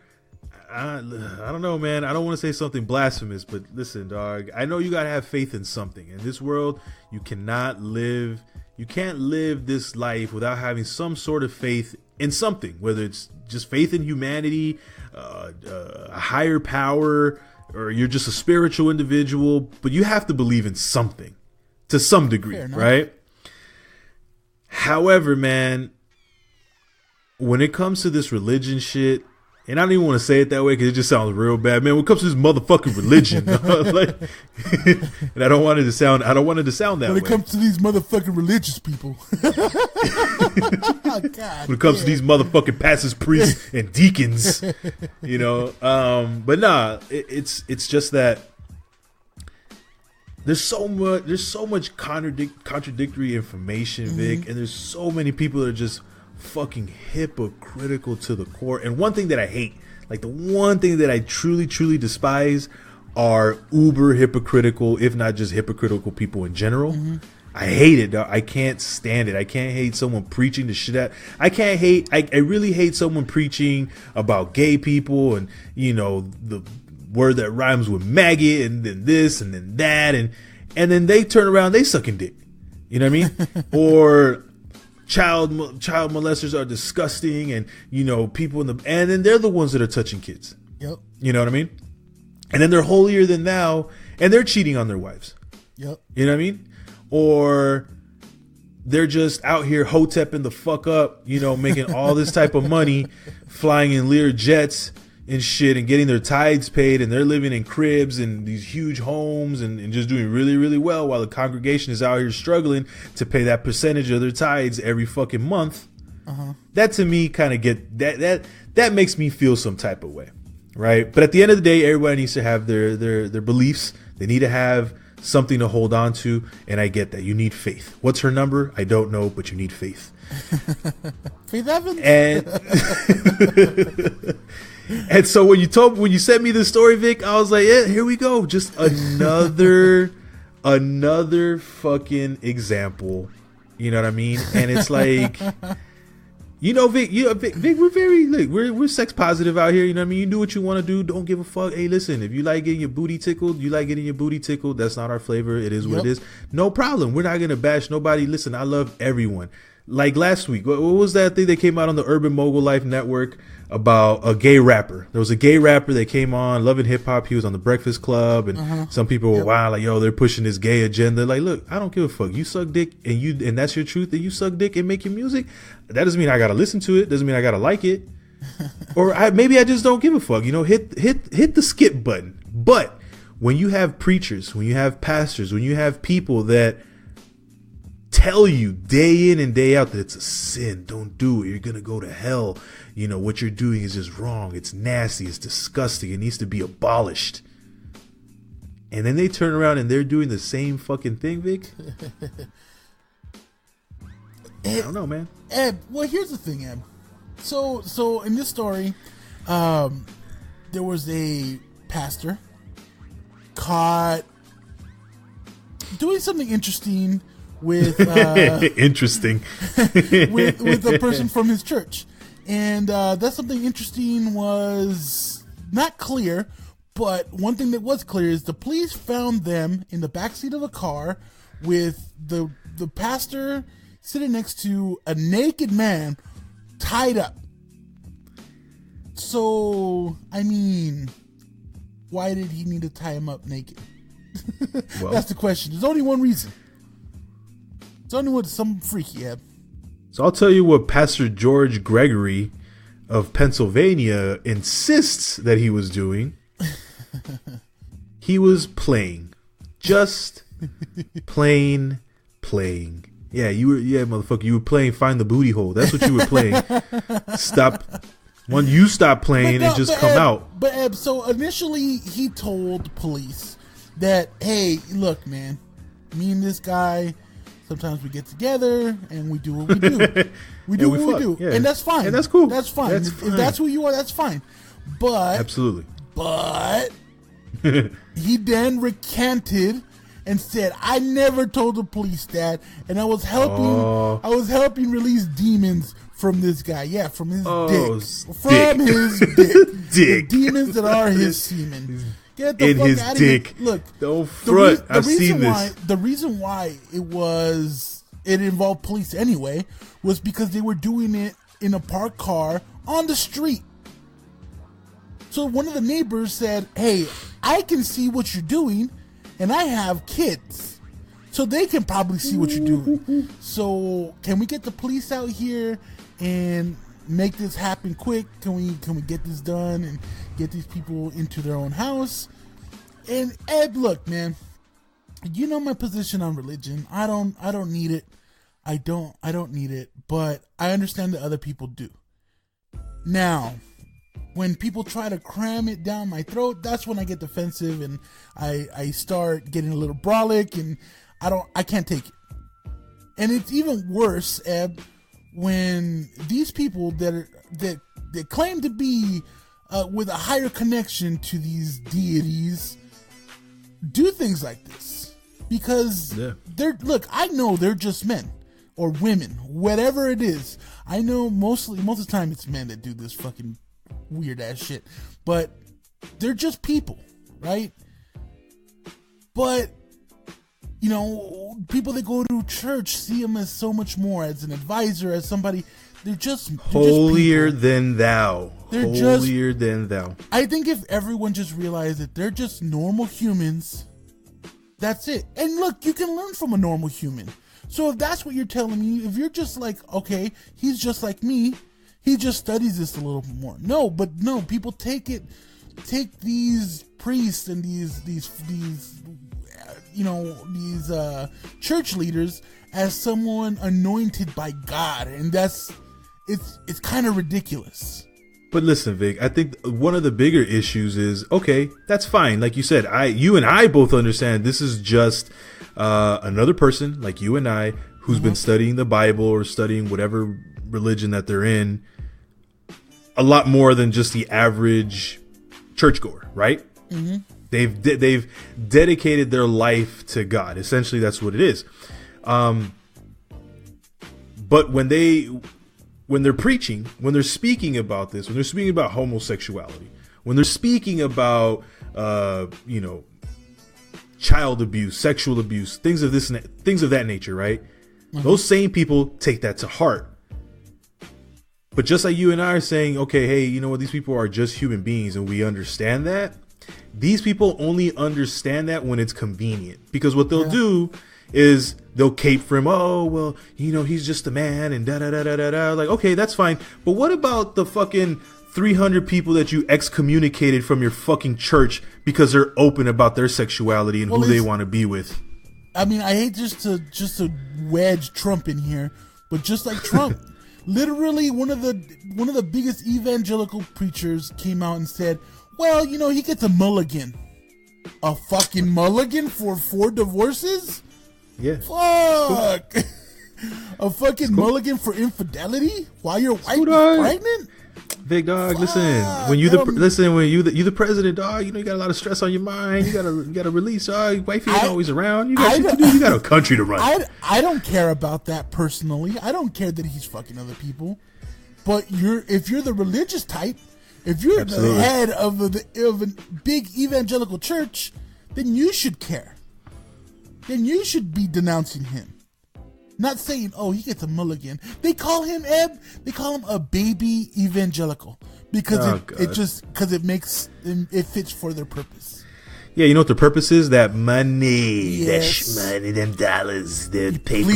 I don't know, man. I don't want to say something blasphemous, but listen, dog. I know you gotta have faith in something. In this world, you can't live this life without having some sort of faith in something, whether it's just faith in humanity, a higher power, or you're just a spiritual individual, but you have to believe in something to some degree, right? However, man, when it comes to this religion shit, and I don't even want to say it that way because it just sounds real bad, man. When it comes to this motherfucking religion, like, and I don't want it to sound that when way. When it comes to these motherfucking religious people, oh, God, when it comes to these motherfucking pastors, priests, and deacons, you know. But nah, it's just that there's so much contradictory information, Vic, and there's so many people that are just fucking hypocritical to the core. And one thing that I hate, like the one thing that I truly despise, are uber hypocritical, if not just hypocritical people in general. I hate it, dog. I can't stand it. I can't hate someone preaching the shit out. I really hate someone preaching about gay people and, you know, the word that rhymes with maggot and then this and then that, and then they turn around, they sucking dick. You know what I mean? Or child molesters are disgusting, and, you know, people and then they're the ones that are touching kids. Yep. You know what I mean? And then they're holier than thou, and they're cheating on their wives. Yep. You know what I mean? Or they're just out here hotepping the fuck up, you know, making all this type of money, flying in Lear jets and shit, and getting their tithes paid, and they're living in cribs and these huge homes and just doing really, really well, while the congregation is out here struggling to pay that percentage of their tithes every fucking month. That to me kind of that makes me feel some type of way, right? But at the end of the day, everybody needs to have their beliefs. They need to have something to hold on to, and I get that. You need faith. What's her number? I don't know, but you need faith. Faith Evans. And so when you sent me this story, Vic, I was like, yeah, here we go. Just another fucking example. You know what I mean? And it's like, you know, Vic, Vic, we're sex positive out here. You know what I mean? You do what you want to do. Don't give a fuck. Hey, listen, if you like getting your booty tickled, that's not our flavor. It is what it is. No problem. We're not going to bash nobody. Listen, I love everyone. Like last week, what was that thing that came out on the Urban Mogul Life Network about a gay rapper? There was a gay rapper that came on, Loving Hip Hop. He was on the Breakfast Club, and some people were wild, like, yo, they're pushing this gay agenda. Like, look, I don't give a fuck. You suck dick, and that's your truth, and you suck dick and make your music. That doesn't mean I gotta listen to it. Doesn't mean I gotta like it, or maybe I just don't give a fuck. You know, hit the skip button. But when you have preachers, when you have pastors, when you have people that tell you day in and day out that it's a sin, don't do it, you're gonna go to hell, you know, what you're doing is just wrong, it's nasty, it's disgusting, it needs to be abolished, and then they turn around and they're doing the same fucking thing, Vic. I don't know, man. Eb, well, here's the thing, Eb. So in this story, there was a pastor caught doing something interesting with interesting with a person from his church, and that something interesting was not clear, but one thing that was clear is the police found them in the backseat of a car with the pastor sitting next to a naked man tied up. So, I mean, why did he need to tie him up naked? Well, that's the question. There's only one reason. It's only with some freaky app. So I'll tell you what Pastor George Gregory of Pennsylvania insists that he was doing. He was playing. Just playing. Yeah, motherfucker, you were playing Find the Booty Hole. That's what you were playing. Stop. When you stop playing and just come out. But Eb, so initially he told police that, hey, look, man, me and this guy, sometimes we get together and we do what we do. We do what we do. Yeah. And that's fine. And that's cool. That's fine. If that's who you are, that's fine. But absolutely. But he then recanted and said, I never told the police that, and I was helping release demons from this guy. Yeah, from his dick. From his dick. The demons that are his semen. Get the fuck out of here. Look, don't front. I've seen this. The reason why it involved police anyway was because they were doing it in a parked car on the street. So one of the neighbors said, hey, I can see what you're doing, and I have kids, so they can probably see what you're doing. So can we get the police out here and make this happen quick? Can we get this done and get these people into their own house? And Ed, look, man, you know my position on religion. I don't need it. I don't need it, but I understand that other people do. Now, when people try to cram it down my throat, that's when I get defensive and I start getting a little brolic, and I can't take it. And it's even worse, Eb, when these people that claim to be with a higher connection to these deities do things like this, because I know they're just men or women, whatever it is. I know most of the time it's men that do this fucking weird ass shit, but they're just people, right? But you know, people that go to church see him as so much more, as an advisor, as somebody. They're just holier than thou. Holier than thou. I think if everyone just realized that they're just normal humans, that's it. And look, you can learn from a normal human. So if that's what you're telling me, if you're just like, okay, he's just like me, he just studies this a little bit more. No, people take these priests and these church leaders as someone anointed by God, and it's kind of ridiculous. But listen, Vic, I think one of the bigger issues is, okay, that's fine. Like you said, you and I both understand this is just another person like you and I who's been studying the Bible or studying whatever religion that they're in a lot more than just the average churchgoer, right? Mm-hmm. They've dedicated their life to God. Essentially, that's what it is. But when they're preaching, when they're speaking about this, when they're speaking about homosexuality, when they're speaking about child abuse, sexual abuse, things of that nature, right? Mm-hmm. Those same people take that to heart. But just like you and I are saying, okay, hey, you know what? These people are just human beings, and we understand that. These people only understand that when it's convenient, because what they'll do is they'll cape for him. Oh, well, you know, he's just a man and da-da-da-da-da-da. Like, okay, that's fine. But what about the fucking 300 people that you excommunicated from your fucking church because they're open about their sexuality and who they want to be with? I mean, I hate just to wedge Trump in here, but just like Trump, literally one of the biggest evangelical preachers came out and said, well, you know, he gets a mulligan. A fucking mulligan for 4 divorces? Yeah. Fuck. A fucking mulligan for infidelity while your wife is pregnant? Big dog, listen. When you the president, dog, you know you got a lot of stress on your mind. You gotta release, dog. Wifey ain't always around. You got shit to do. You got a country to run. I don't care about that personally. I don't care that he's fucking other people. But if you're the religious type, if you're the head of a big evangelical church, then you should care. Then you should be denouncing him. Not saying, oh, he gets a mulligan. They call him a baby evangelical because it fits for their purpose. Yeah, you know what the purpose is? That money, yes. That money, them dollars, the paper,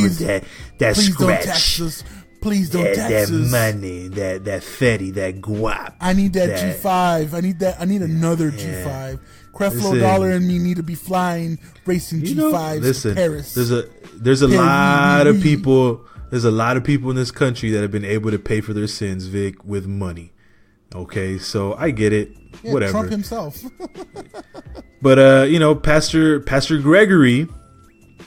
that scratch. Don't tax us. Please don't tax us. That money, that fetty, that guap. I need that G5. I need another G5. Creflo Dollar and me need to be flying racing G5s to Paris. There's a lot of people. There's a lot of people in this country that have been able to pay for their sins, Vic, with money. Okay, so I get it. Yeah, whatever. Trump himself. But Pastor Gregory,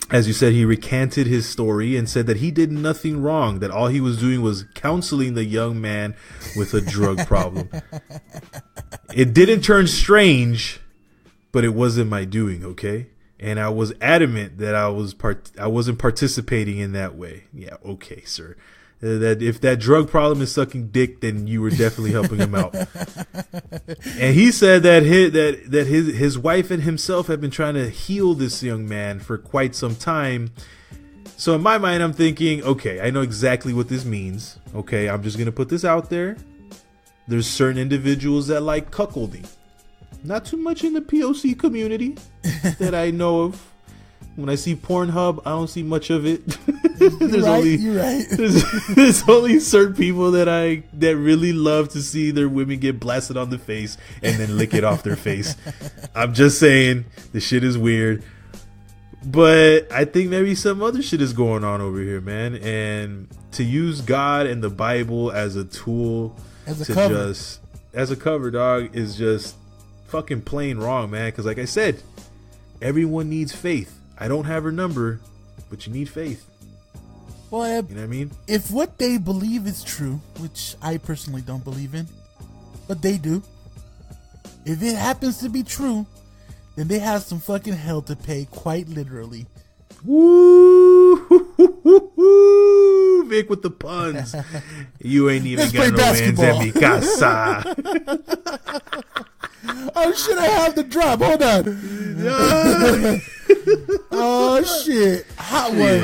as you said, he recanted his story and said that he did nothing wrong. That all he was doing was counseling the young man with a drug problem. It didn't turn strange, but it wasn't my doing, okay? And I was adamant that I wasn't participating in that way. Yeah, okay, sir. That if that drug problem is sucking dick, then you were definitely helping him out. And he said that his wife and himself have been trying to heal this young man for quite some time. So in my mind, I'm thinking, okay, I know exactly what this means. Okay, I'm just gonna put this out there. There's certain individuals that like cuckolding. Not too much in the POC community that I know of. When I see Pornhub, I don't see much of it. You're right. There's only certain people that really love to see their women get blasted on the face and then lick it off their face. I'm just saying, the shit is weird. But I think maybe some other shit is going on over here, man. And to use God and the Bible as a tool as a cover, dog, is just fucking plain wrong, man. Because like I said, everyone needs faith. I don't have her number, but you need faith. Well, you know what I mean? If what they believe is true, which I personally don't believe in, but they do, if it happens to be true, then they have some fucking hell to pay, quite literally. Woo! Vic with the puns. You ain't even got no hands at me, casa. Oh shit, I have the drop. Hold on. Oh shit. Hot one.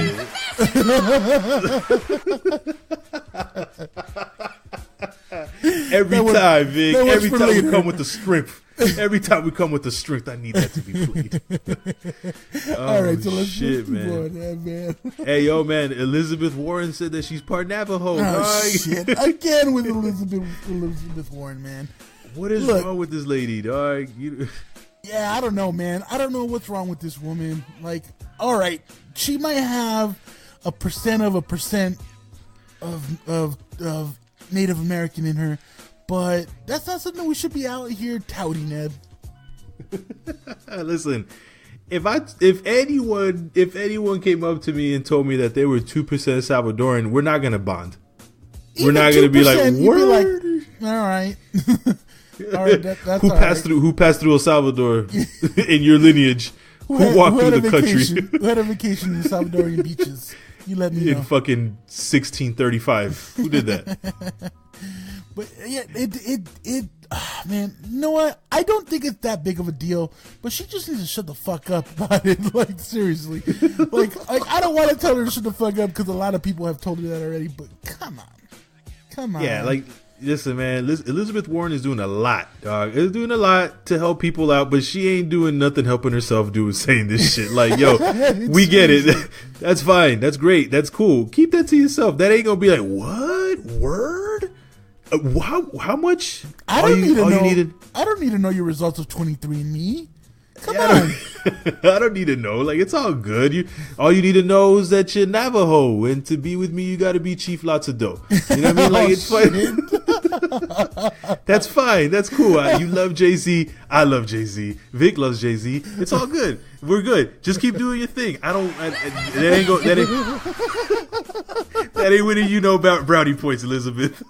Every time, Vic. Every time we come with the strength. Every time we come with the strength, I need that to be played. All right, so let's shit, man. Hey, yo, man. Elizabeth Warren said that she's part Navajo. Oh, shit. Again with Elizabeth Warren, man. What is wrong with this lady, dog? Yeah, I don't know, man. I don't know what's wrong with this woman. Like, all right, she might have a percent of Native American in her, but that's not something we should be out here touting, Ed. Listen, if anyone came up to me and told me that they were 2% Salvadoran, we're not gonna bond. We're not gonna be like, word. Be like, all right. All right, that's who passed through El Salvador in your lineage? Who walked through the country? Who had a vacation in the Salvadorian beaches? You let me know. In fucking 1635. Who did that? But yeah, man, you know what? I don't think it's that big of a deal, but she just needs to shut the fuck up about it. Like, seriously. like I don't want to tell her to shut the fuck up because a lot of people have told her that already, but come on. Yeah, like, listen, man, Elizabeth Warren is doing a lot, dog. Is doing a lot to help people out, but she ain't doing nothing helping herself do with saying this shit. Like, yo, we get it. That's fine. That's great. That's cool. Keep that to yourself. That ain't gonna be like, what? Word? How much? I don't need to know your results of 23andMe. Come on. I don't need to know. Like, it's all good. All you need to know is that you're Navajo, and to be with me, you got to be Chief Lots of Dough. You know what I mean? Like, it's fine. That's fine. That's cool. You love Jay-Z. I love Jay-Z. Vic loves Jay-Z. It's all good. We're good. Just keep doing your thing. That ain't winning you no brownie points, Elizabeth.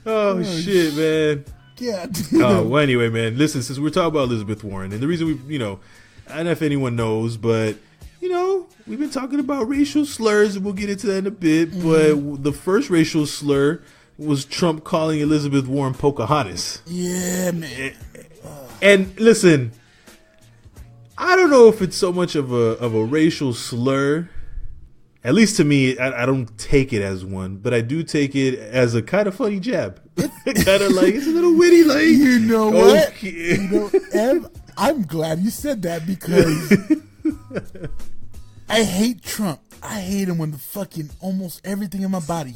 Oh, shit, man. Yeah. Well, anyway, man, listen, since we're talking about Elizabeth Warren, and the reason I don't know if anyone knows, but, we've been talking about racial slurs, and we'll get into that in a bit, but the first racial slur was Trump calling Elizabeth Warren Pocahontas. Yeah, man. And listen, I don't know if it's so much of a racial slur. At least to me, I don't take it as one, but I do take it as a kind of funny jab. Kind of like, it's a little witty, like, you know what? Okay. Ev, I'm glad you said that because I hate Trump. I hate him when the fucking almost everything in my body.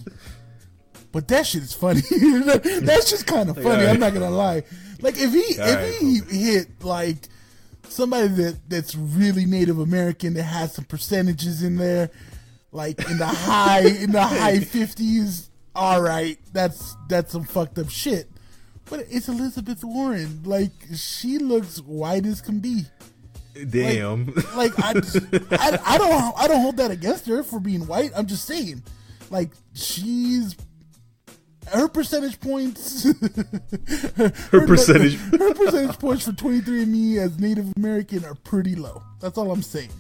But that shit is funny. That's just kind of funny. Right. I'm not gonna lie. Like, if he hit like somebody that's really Native American that has some percentages in there, like in the high 50s, all right, that's some fucked up shit. But it's Elizabeth Warren. Like, she looks white as can be. Damn. Like I don't hold that against her for being white. I'm just saying, like, her percentage points. her percentage points for 23andMe as Native American are pretty low. That's all I'm saying.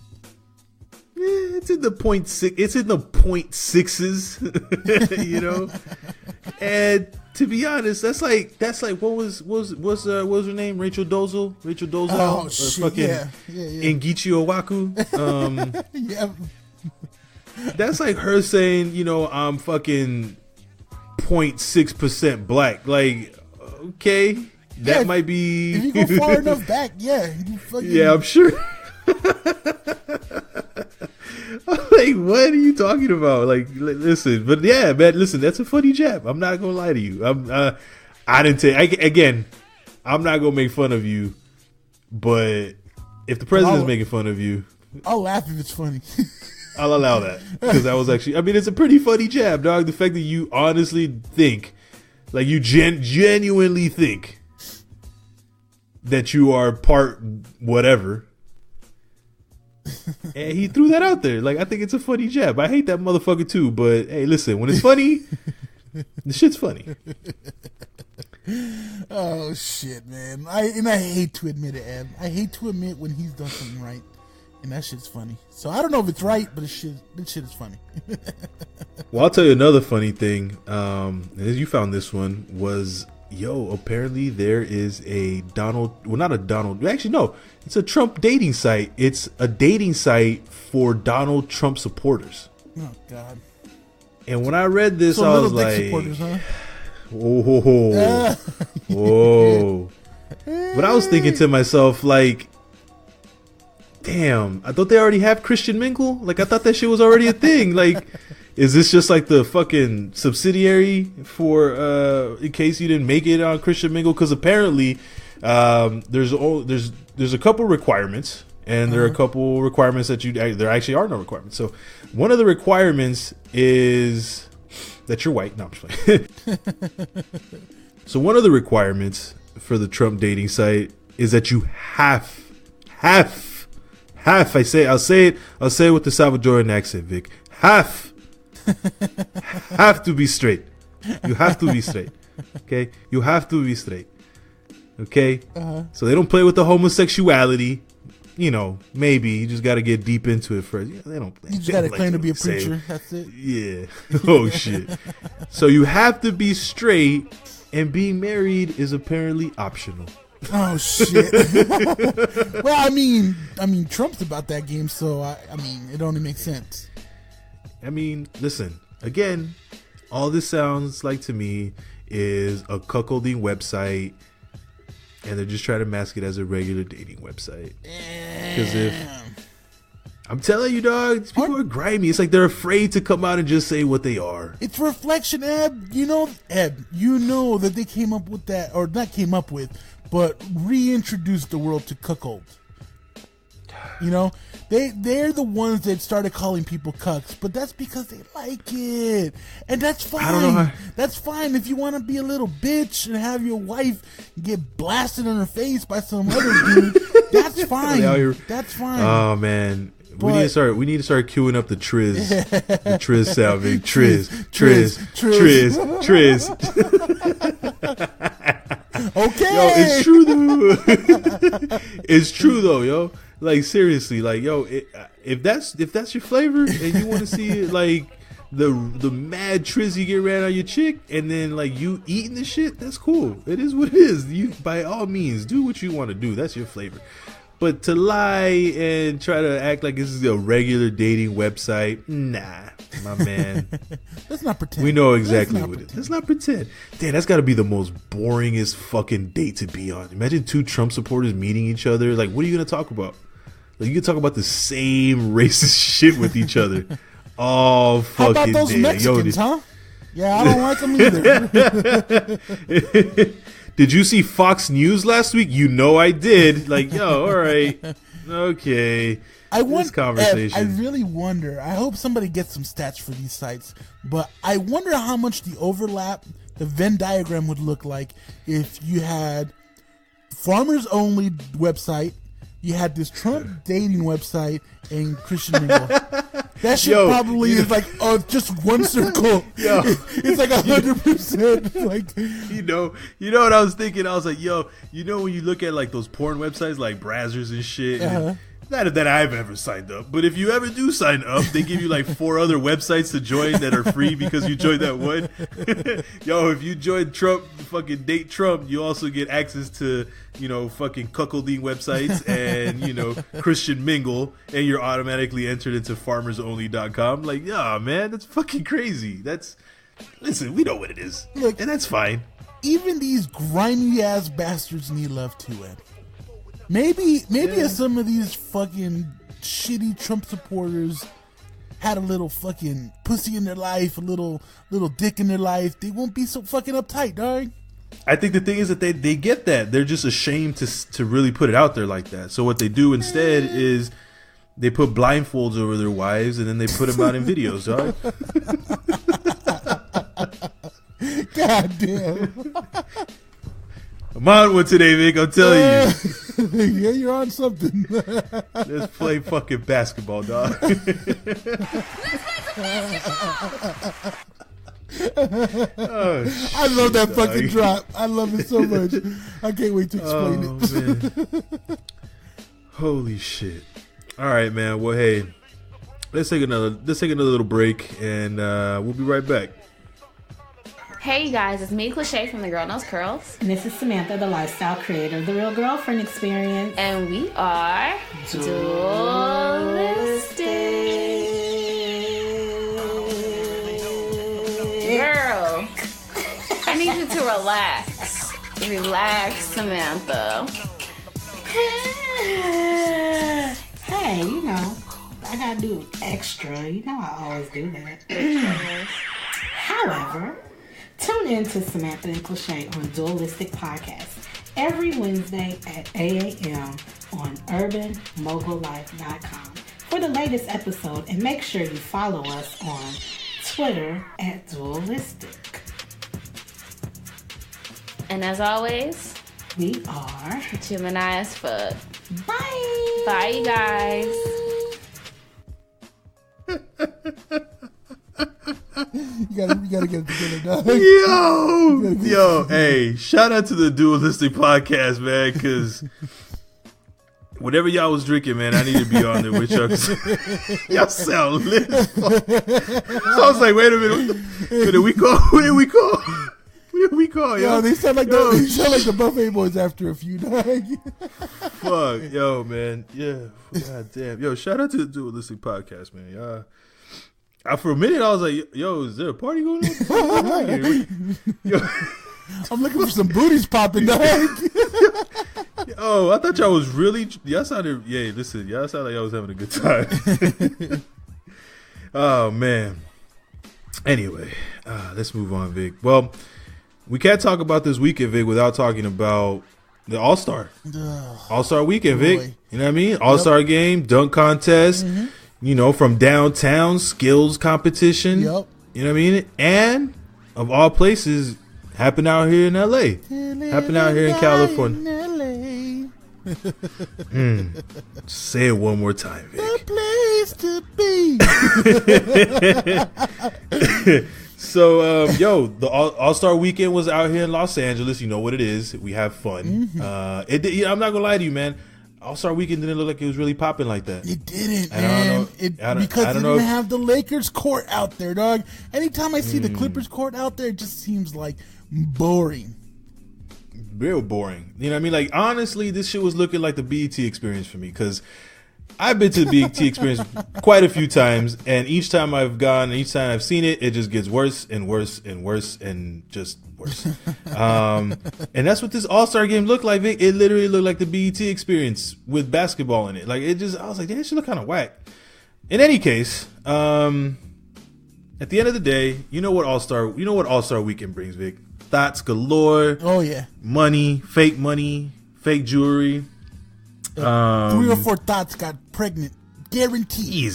Yeah, it's in the 0.6. It's in the 0.6s. And to be honest, that's like what was her name? Rachel Dolezal. Oh shit! Fucking yeah. Ngichi Owaku. Yeah. That's like her saying, I'm fucking 0.6% black. Like, okay, that might be. If you go far enough back, yeah. Yeah, I'm sure. Like, what are you talking about? Like, listen, but yeah, man, listen, that's a funny jab. I'm not gonna lie to you. I didn't take. Again, I'm not gonna make fun of you, but if the president's making fun of you, I'll laugh if it's funny. I'll allow that, because that was actually. I mean, it's a pretty funny jab, dog. The fact that you honestly think, like, you genuinely think that you are part whatever. And he threw that out there. Like, I think it's a funny jab. I hate that motherfucker too, but hey, listen, when it's funny, the shit's funny. Oh shit, man! I hate to admit it, Ed. I hate to admit when he's done something right, and that shit's funny. So I don't know if it's right, but this shit is funny. Well, I'll tell you another funny thing. As you found this one was. Apparently there is a it's a Trump dating site. It's a dating site for Donald Trump supporters. Oh, God. And when I read this, I was like, supporters, huh? Whoa. But I was thinking to myself, like, damn, I thought they already have Christian Mingle. Like, I thought that shit was already a thing. Like, is this just like the fucking subsidiary for in case you didn't make it on Christian Mingle? Because apparently there's a couple requirements, and there are a couple requirements that there actually are no requirements. So one of the requirements is that you're white. No, I'm just playing. So one of the requirements for the Trump dating site is that you have I'll say it with the Salvadoran accent, Vic. Have to be straight. You have to be straight. Okay? You have to be straight. Okay? So they don't play with the homosexuality. You know, maybe you just got to get deep into it first. Yeah, they don't. You just got to claim to be a preacher. That's it. Yeah. Oh shit. So you have to be straight, and being married is apparently optional. Oh shit. Well, I mean, Trump's about that game, so I mean, it only makes sense. I mean, listen, again, all this sounds like to me is a cuckolding website, and they're just trying to mask it as a regular dating website. Because I'm telling you, dog, these people are grimy. It's like they're afraid to come out and just say what they are. It's reflection, Eb. You know that they came up with that, or not came up with, but reintroduced the world to cuckold. You know, they're the ones that started calling people cucks, but that's because they like it, and that's fine. I don't know that's fine if you want to be a little bitch and have your wife get blasted in her face by some other dude. That's fine. That's fine. Oh man. We need to start queuing up the Triz, the Triz sound, big Triz. Okay. Yo, it's true though. It's true though, yo. Like seriously, like yo, if that's your flavor and you want to see it, like the mad Triz you get ran on your chick, and then like you eating the shit, that's cool. It is what it is. You by all means do what you want to do. That's your flavor. But to lie and try to act like this is a regular dating website, nah, my man. Let's not pretend. We know exactly what it is. Let's not pretend. Damn, that's got to be the most boringest fucking date to be on. Imagine two Trump supporters meeting each other. Like, what are you going to talk about? Like, you can talk about the same racist shit with each other all fucking day. How about those Mexicans, huh? Yeah, I don't like them either. Did you see Fox News last week? You know I did. Like, yo, all right. Okay. I really wonder. I hope somebody gets some stats for these sites. But I wonder how much the overlap, the Venn diagram would look like if you had farmers only website, you had this Trump dating website, and Christian Mingle. That shit probably is like just one circle. Yo. It's like 100%. Like, you know what I was thinking? I was like, yo, you know when you look at like those porn websites like Brazzers and shit. Not that I've ever signed up, but if you ever do sign up, they give you like 4 other websites to join that are free because you joined that one. Yo, if you join Trump, fucking date Trump, you also get access to, fucking cuckolding websites and, Christian Mingle, and you're automatically entered into farmersonly.com. Like, yeah, man, that's fucking crazy. Listen, we know what it is. Look, and that's fine. even these grimy ass bastards need love too, Ed. Maybe if some of these fucking shitty Trump supporters had a little fucking pussy in their life, a little dick in their life, they won't be so fucking uptight, dog. I think the thing is that they get that. They're just ashamed to really put it out there like that. So what they do instead is they put blindfolds over their wives and then they put them out in videos, dog. God damn. I'm on one today, Vic. I'm telling you. Yeah, you're on something. Let's play fucking basketball, dog. I love that fucking drop. I love it so much. I can't wait to explain it. Man. Holy shit. All right, man. Well, hey, let's take another little break, and we'll be right back. Hey you guys, it's me, Cliche from The Girl Knows Curls. And this is Samantha, the lifestyle creator of The Real Girlfriend Experience. And we are Dualistic. Girl, I need you to relax. Relax, Samantha. Hey, you know, I gotta do extra. You know I always do that. However, tune in to Samantha and Cliche on Dualistic Podcast every Wednesday at 8 a.m. on UrbanMogulLife.com for the latest episode, and make sure you follow us on Twitter at Dualistic. And as always, we are Gemini as fuck. Bye. Bye, you guys. You gotta get it together, dog. Yo, hey, shout out to the Dualistic Podcast, man, because whatever y'all was drinking, man, I need to be on there with y'all. Y'all sound lit. So I was like, wait a minute, who did we call? Yo, they sound like the Buffet Boys after a few, dog. Fuck, yo, man, yeah, god damn, yo, shout out to the Dualistic Podcast, man, y'all. For a minute, I was like, yo, is there a party going on? Yo. I'm looking for some booties popping, dog. Oh, I thought y'all was really... Y'all sounded... Yeah, listen, y'all sounded like y'all was having a good time. Oh, man. Anyway, let's move on, Vic. Well, we can't talk about this weekend, Vic, without talking about the All-Star. All-Star weekend, Vic. Boy. You know what I mean? All-Star game, dunk contest. Mm-hmm. You know, from downtown, skills competition. Yep. You know what I mean? And, of all places, happened out here in L.A. Happened out here in California. Say it one more time, Vic. The place to be. So, the All-Star Weekend was out here in Los Angeles. You know what it is. We have fun. Mm-hmm. I'm not going to lie to you, man. All-Star Weekend didn't look like it was really popping like that. It didn't, man. Because they didn't have the Lakers court out there, dog. Anytime I see the Clippers court out there, it just seems like boring. Real boring. You know what I mean? Like, honestly, this shit was looking like the BET experience for me, because I've been to the BET experience quite a few times, and each time I've gone, each time I've seen it, it just gets worse and worse and worse and just worse. And that's what this All-Star game looked like, Vic. It literally looked like the BET experience with basketball in it. Like, I was like, damn, this shit look kind of whack. In any case, at the end of the day, you know what All-Star Weekend brings, Vic? Thoughts galore. Oh yeah. Money, fake jewelry. 3 or 4 thoughts got pregnant. Guaranteed.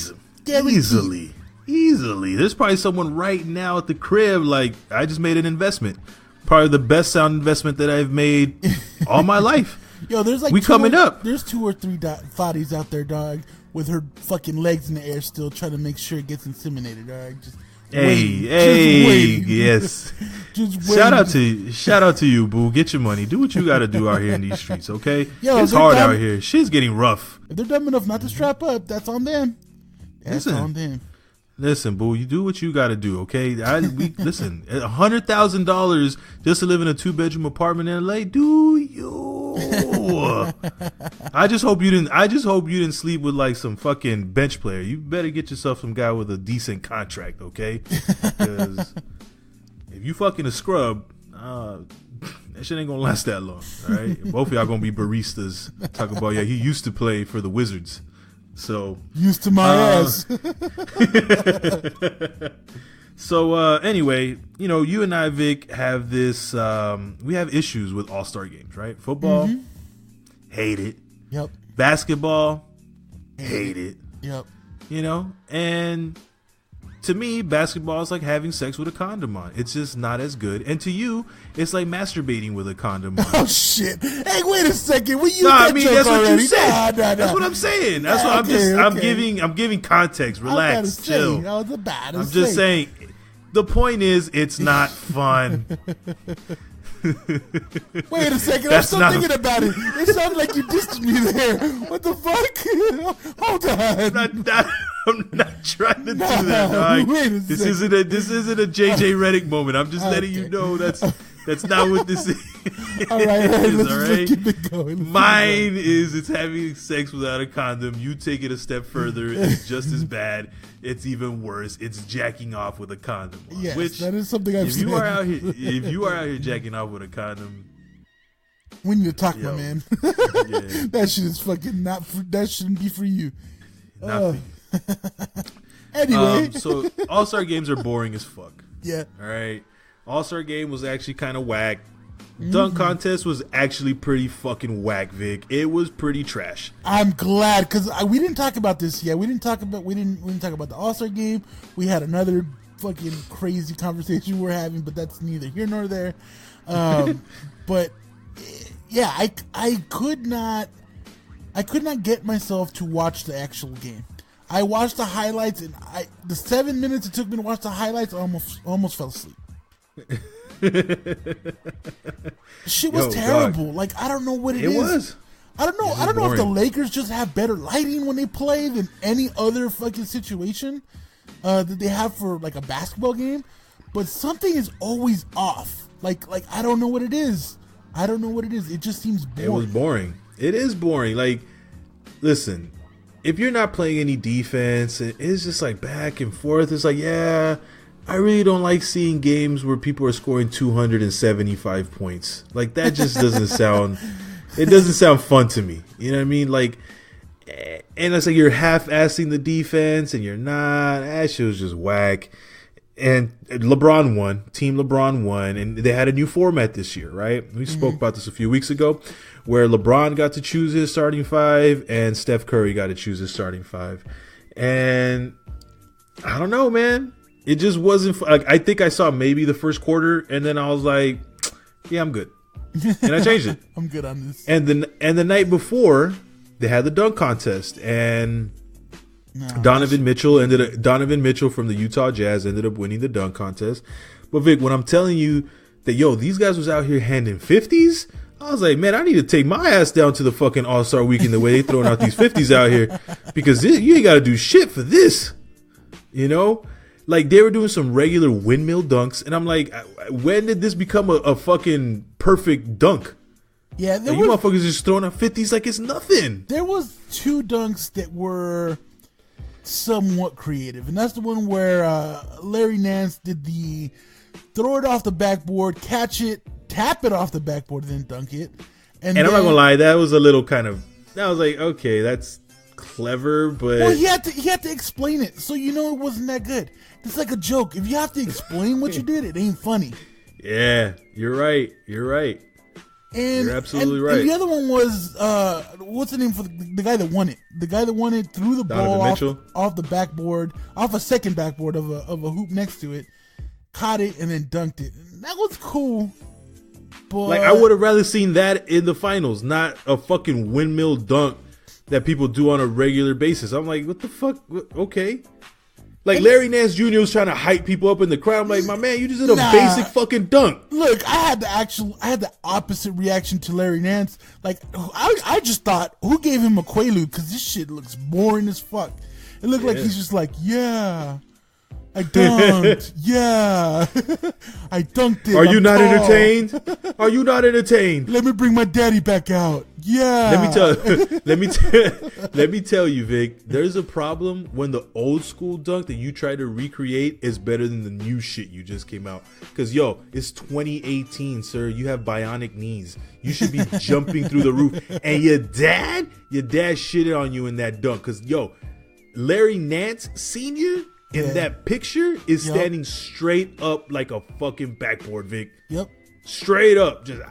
Easily. There's probably someone right now at the crib like, I just made an investment. Probably the best sound investment that I've made all my life. Yo, there's like there's 2 or 3 thotties out there, dog, with her fucking legs in the air still trying to make sure it gets inseminated, dog. Yes. Shout out to you, boo. Get your money. Do what you got to do out here in these streets, okay? Yo, it's hard out here. Shit's getting rough. If they're dumb enough not to strap up, that's on them. Listen, boo. You do what you got to do, okay? Listen. $100,000 just to live in a 2-bedroom apartment in LA. Do you? I just hope you didn't sleep with like some fucking bench player. You better get yourself some guy with a decent contract, okay? Because if you fucking a scrub, that shit ain't gonna last that long. All right, both of y'all gonna be baristas. Talking about he used to play for the Wizards, so used to my ass. So anyway, you and I, Vic, have this. We have issues with All-Star games, right? Football, hate it. Yep. Basketball, hate it. Yep. And to me, basketball is like having sex with a condom on. It's just not as good. And to you, it's like masturbating with a condom on. Oh shit! Hey, wait a second. We used that's joke what already. you said. Nah. That's what I'm saying. That's what I'm giving context. Relax, chill. I'm just saying. The point is, it's not fun. Wait a second, I'm still thinking about it. It sounded like you dissed me there. What the fuck? Hold on. I'm not trying to do that. Right? This isn't a JJ Redneck moment. I'm just letting you know that's not what this is. All right, let's keep it going. Mine is it's having sex without a condom. You take it a step further. It's just as bad. It's even worse. It's jacking off with a condom on. Yes, which, that is something I've said. If you are out here jacking off with a condom, we need to talk, my man. That shit is fucking not. That shouldn't be for you. Not for you. Anyway, so All-Star games are boring as fuck. Yeah. All right. All-Star game was actually kind of whack. Dunk contest was actually pretty fucking whack, Vic. It was pretty trash. I'm glad because we didn't talk about this yet. We didn't talk about the All-Star game. We had another fucking crazy conversation we're having, but that's neither here nor there. But yeah, I could not get myself to watch the actual game. I watched the highlights, and the 7 minutes it took me to watch the highlights, I almost fell asleep. Shit was terrible. Dog. Like, I don't know what it is. I don't know. I don't know if the Lakers just have better lighting when they play than any other fucking situation that they have for like a basketball game. But something is always off. Like I don't know what it is. It just seems boring. It was boring. It is boring. Like, listen, if you're not playing any defense, it's just like back and forth. It's like, yeah, I really don't like seeing games where people are scoring 275 points. Like, that just doesn't sound, it doesn't sound fun to me. You know what I mean? Like, and it's like you're half-assing the defense and you're not. That shit was just whack. And LeBron won. Team LeBron won. And they had a new format this year, right? We spoke about this a few weeks ago, where LeBron got to choose his starting five and Steph Curry got to choose his starting five. And I don't know, man. It just wasn't like, I think I saw maybe the first quarter, and then I was like, yeah, I'm good. And I changed it. I'm good on this. And the night before, they had the dunk contest, and Donovan Mitchell from the Utah Jazz ended up winning the dunk contest. But Vic, when I'm telling you that, these guys was out here handing 50s, I was like, man, I need to take my ass down to the fucking All-Star Weekend the way they throwing out these 50s out here, because you ain't got to do shit for this, Like, they were doing some regular windmill dunks, and I'm like, when did this become a fucking perfect dunk? Yeah, you motherfuckers just throwing out 50s like it's nothing. There was two dunks that were somewhat creative, and that's the one where Larry Nance did the throw it off the backboard, catch it, tap it off the backboard, then dunk it. And I'm not gonna lie, that was a little kind of, I was like, okay, that's clever, but well, he had to explain it, so it wasn't that good. It's like a joke. If you have to explain what you did, it ain't funny. Yeah, you're right. And you're absolutely right. And the other one was what's the name for the guy that won it? The guy that won it threw the ball off the backboard, off a second backboard of a hoop next to it, caught it and then dunked it. That was cool. But like, I would have rather seen that in the finals, not a fucking windmill dunk that people do on a regular basis. I'm like, what the fuck? Okay. Like, Larry Nance Jr. was trying to hype people up in the crowd. I'm like, my man, you just did a basic fucking dunk. Look, I had the opposite reaction to Larry Nance. Like, I just thought, who gave him a Quaalude? Because this shit looks boring as fuck. It looked like he's just like, yeah, I dunked. Yeah. I dunked it. Are you not entertained? Are you not entertained? Let me bring my daddy back out. Yeah. Let me tell you, Vic, there's a problem when the old school dunk that you try to recreate is better than the new shit you just came out. Because, yo, it's 2018, sir. You have bionic knees. You should be jumping through the roof. And your dad shitted on you in that dunk. Because, yo, Larry Nance Sr., in that picture is standing straight up like a fucking backboard, Vic. Yep. Straight up. Just,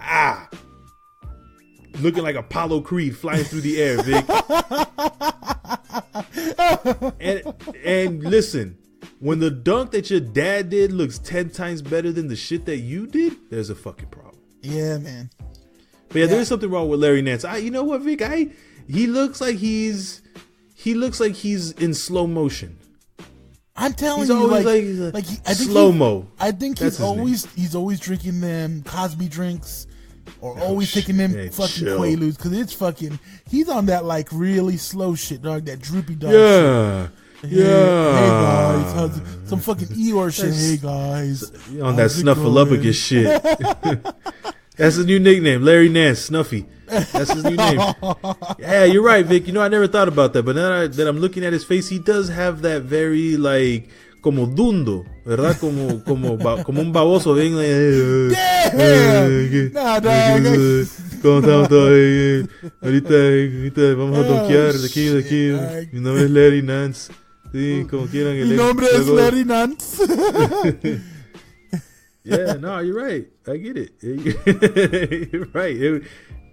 looking like Apollo Creed flying through the air, Vic. and listen, when the dunk that your dad did looks 10 times better than the shit that you did, there's a fucking problem. Yeah, man. But yeah, there's something wrong with Larry Nance. You know what, Vic? He looks like he's in slow motion. I'm telling you, I think slow mo. I think he's always drinking them Cosby drinks, or always taking them fucking Quaaludes, because it's fucking. He's on that like really slow shit, dog. That droopy dog. Yeah. Shit. Hey guys, some fucking Eeyore shit. Hey guys, on that Snuffleupagus shit. That's his new nickname, Larry Nance, Snuffy. That's his new name. Yeah, you're right, Vic. You know, I never thought about that, but now that I'm looking at his face, he does have that very like como dundo, ¿verdad? Como un baboso, bien like. Nah, dog. ¿Cómo estamos todos? Ahorita vamos a donkear de aquí. Mi nombre es Larry Nance. Sí, como quieran. Mi nombre es Larry Nance. Yeah, no, you're right. I get it. You're right.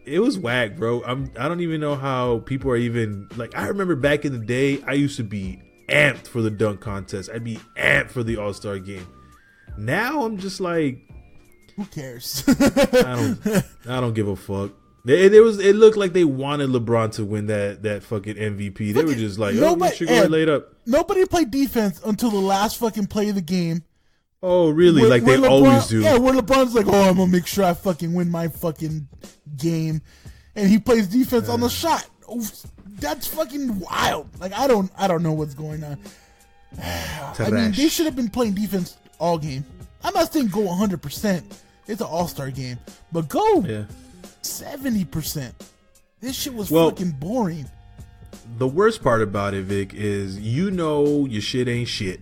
It was whack, bro. I don't even know how people are even like. I remember back in the day, I used to be amped for the dunk contest. I'd be amped for the All-Star game. Now I'm just like, who cares? I don't give a fuck. It looked like they wanted LeBron to win that fucking MVP. They were just like, we should go laid up. Nobody played defense until the last fucking play of the game. Oh, really? Like they always do. Yeah, where LeBron's like, I'm going to make sure I fucking win my fucking game. And he plays defense on the shot. Oh, that's fucking wild. Like, I don't know what's going on. I mean, they should have been playing defense all game. I'm not saying go 100%. It's an all-star game. But go 70%. This shit was fucking boring. The worst part about it, Vic, is your shit ain't shit.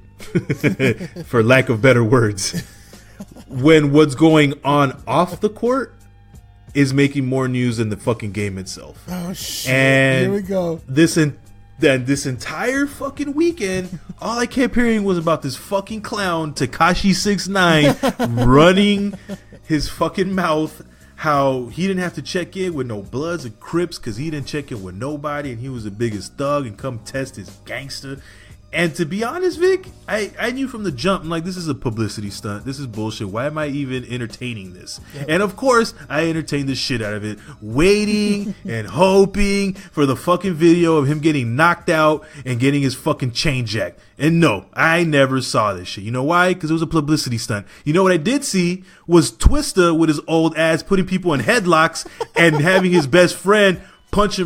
For lack of better words. When what's going on off the court is making more news than the fucking game itself. Oh shit! And here we go. This entire fucking weekend, all I kept hearing was about this fucking clown Tekashi 6ix9ine running his fucking mouth. How he didn't have to check in with no Bloods or Crips because he didn't check in with nobody, and he was the biggest thug and come test his gangster. And to be honest, Vic, I knew from the jump, I'm like, this is a publicity stunt. This is bullshit. Why am I even entertaining this? Yep. And of course, I entertained the shit out of it, waiting and hoping for the fucking video of him getting knocked out and getting his fucking chain jacked. And no, I never saw this shit. You know why? Because it was a publicity stunt. You know what I did see was Twista with his old ass putting people in headlocks and having his best friend punch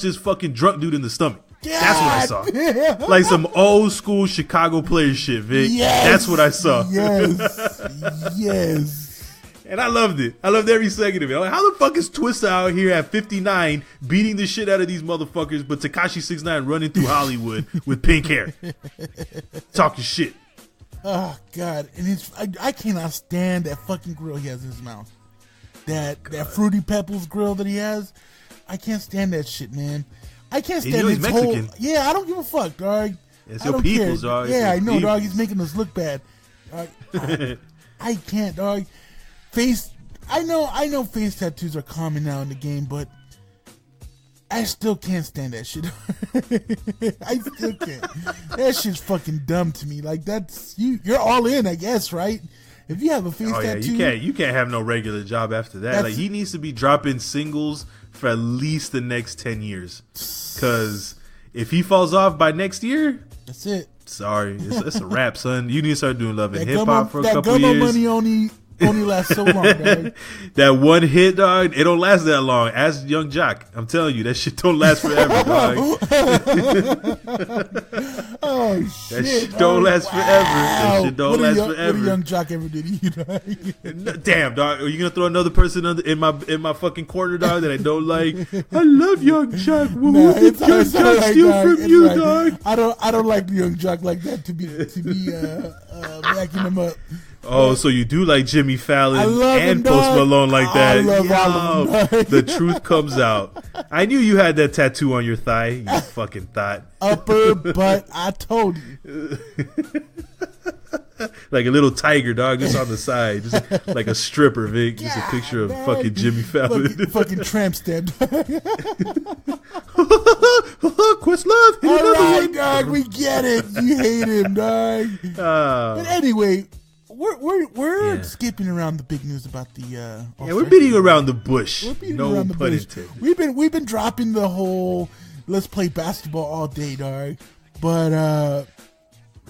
this fucking drunk dude in the stomach. God. That's what I saw. Like some old school Chicago player shit, Vic. Yes. That's what I saw. Yes. And I loved it. I loved every second of it. I'm like, how the fuck is Twista out here at 59 beating the shit out of these motherfuckers, but Tekashi 6ix9ine running through Hollywood with pink hair? Talking shit. Oh, God. And I cannot stand that fucking grill he has in his mouth. That Fruity Pebbles grill that he has. I can't stand that shit, man. I can't stand his Mexican. whole. Yeah, I don't give a fuck, dog. It's your peoples, dog. Yeah, I know, dog. He's making us look bad. I can't, dog. I know face tattoos are common now in the game, but I still can't stand that shit. I still can't. That shit's fucking dumb to me. Like, that's you're all in, I guess, right? If you have a face tattoo, you can't have no regular job after that. Like, he needs to be dropping singles for at least the next 10 years. Because if he falls off by next year, that's it. Sorry, it's a wrap, son. You need to start doing love and hip hop for a couple years. That money only only lasts so long, dog. That one hit, dog, it don't last that long. Ask Young Jock. I'm telling you, that shit don't last forever, dog. Oh, shit. That shit don't last forever. That shit don't last forever. What a Young Jock ever did either. Damn, dog. Are you going to throw another person in my fucking corner, dog, that I don't like? I love Young Jock. What did Young Jock steal from you, dog? I don't like the Young Jock like that to be backing him up. Oh, so you do like Jimmy Fallon and Post Malone like that? I love all of them. The truth comes out. I knew you had that tattoo on your thigh. You fucking thought. Upper butt. I told you. Like a little tiger, dog, just on the side, just like a stripper, Vic. Just a picture of fucking Jimmy Fallon. Fucking tramp stamp. Questlove. All right, dog, we get it. You hate him, dog. But anyway. We're skipping around the big news about the. We're beating around the bush. No pun intended. We've been dropping the whole let's play basketball all day, dog. But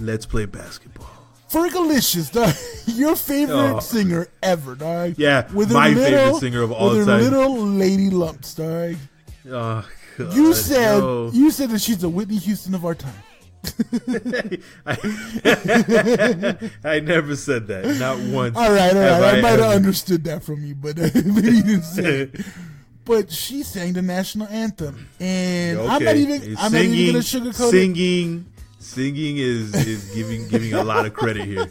let's play basketball. Fergalicious, dog. Your favorite singer ever, dog. Yeah, my favorite singer of all time. With her little lady lumps, dog. Oh God. You said that she's the Whitney Houston of our time. I never said that. Not once. All right. I might have understood that from you, but you didn't say it. But she sang the national anthem, and I'm not even gonna sugarcoat it. Singing is giving a lot of credit here.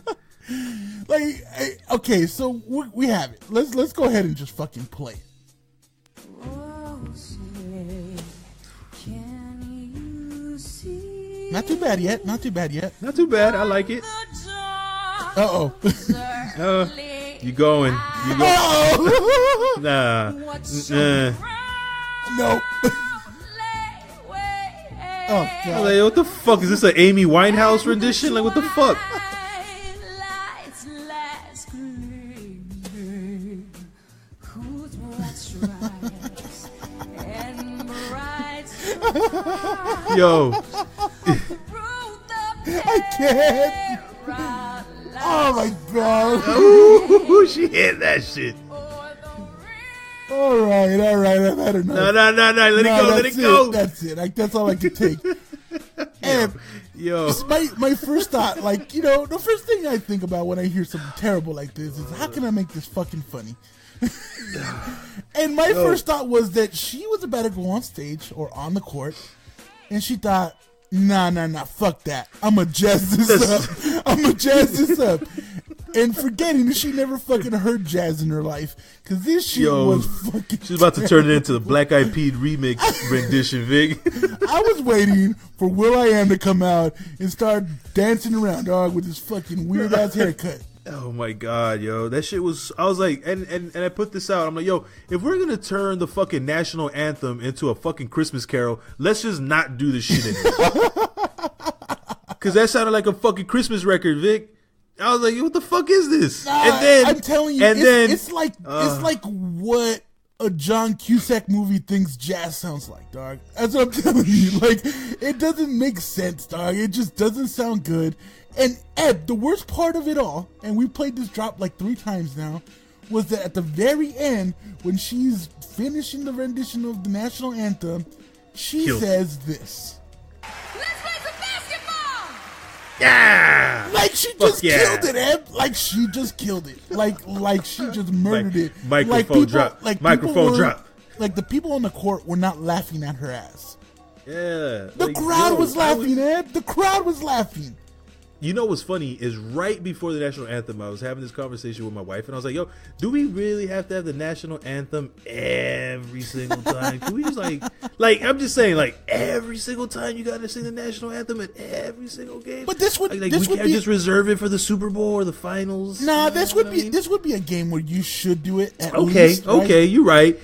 Like, okay, so we have it. Let's go ahead and just fucking play it. Not too bad yet. Not too bad. I like it. Uh-oh. You going. Uh-oh. Nah. No. Oh, God. Like, what the fuck? Is this an Amy Winehouse rendition? Like, what the fuck? Yo. I can't. Oh my God. Ooh, she hit that shit. All right. I've had enough. No. Let it go. That's it. That's all I can take. And yo, my first thought, like, you know, the first thing I think about when I hear something terrible like this is, how can I make this fucking funny? And my first thought was that she was about to go on stage or on the court, and she thought, nah, fuck that. I'm gonna jazz this up. And forgetting that she never fucking heard jazz in her life, because this shit was fucking she's about to turn it into the Black Eyed Peas remix rendition, Vic. I was waiting for Will.i.am to come out and start dancing around, dog, with his fucking weird ass haircut. Oh my God, yo, that shit was. I was like, and I put this out. I'm like, yo, if we're gonna turn the fucking national anthem into a fucking Christmas carol, let's just not do this shit anymore. Because that sounded like a fucking Christmas record, Vic. I was like, what the fuck is this? And then I'm telling you, it's like what a John Cusack movie thinks jazz sounds like, dog. That's what I'm telling you. Like, it doesn't make sense, dog. It just doesn't sound good. And Ed, the worst part of it all, and we played this drop like 3 times now, was that at the very end, when she's finishing the rendition of the national anthem, she says this. Let's play some basketball! Yeah! Like she just killed it, Ed. Like she just killed it. Like she just murdered it. Microphone drop. Microphone drop. Like the people on the court were not laughing at her ass. Yeah. The crowd was laughing, Ed. The crowd was laughing. You know what's funny is right before the national anthem, I was having this conversation with my wife, and I was like, yo, do we really have to have the national anthem every single time? Can we just like I'm just saying, like, every single time you got to sing the national anthem at every single game? But this would we can't just reserve it for the Super Bowl or the finals. Nah, this would be a game where you should do it at least, right? Okay, you're right.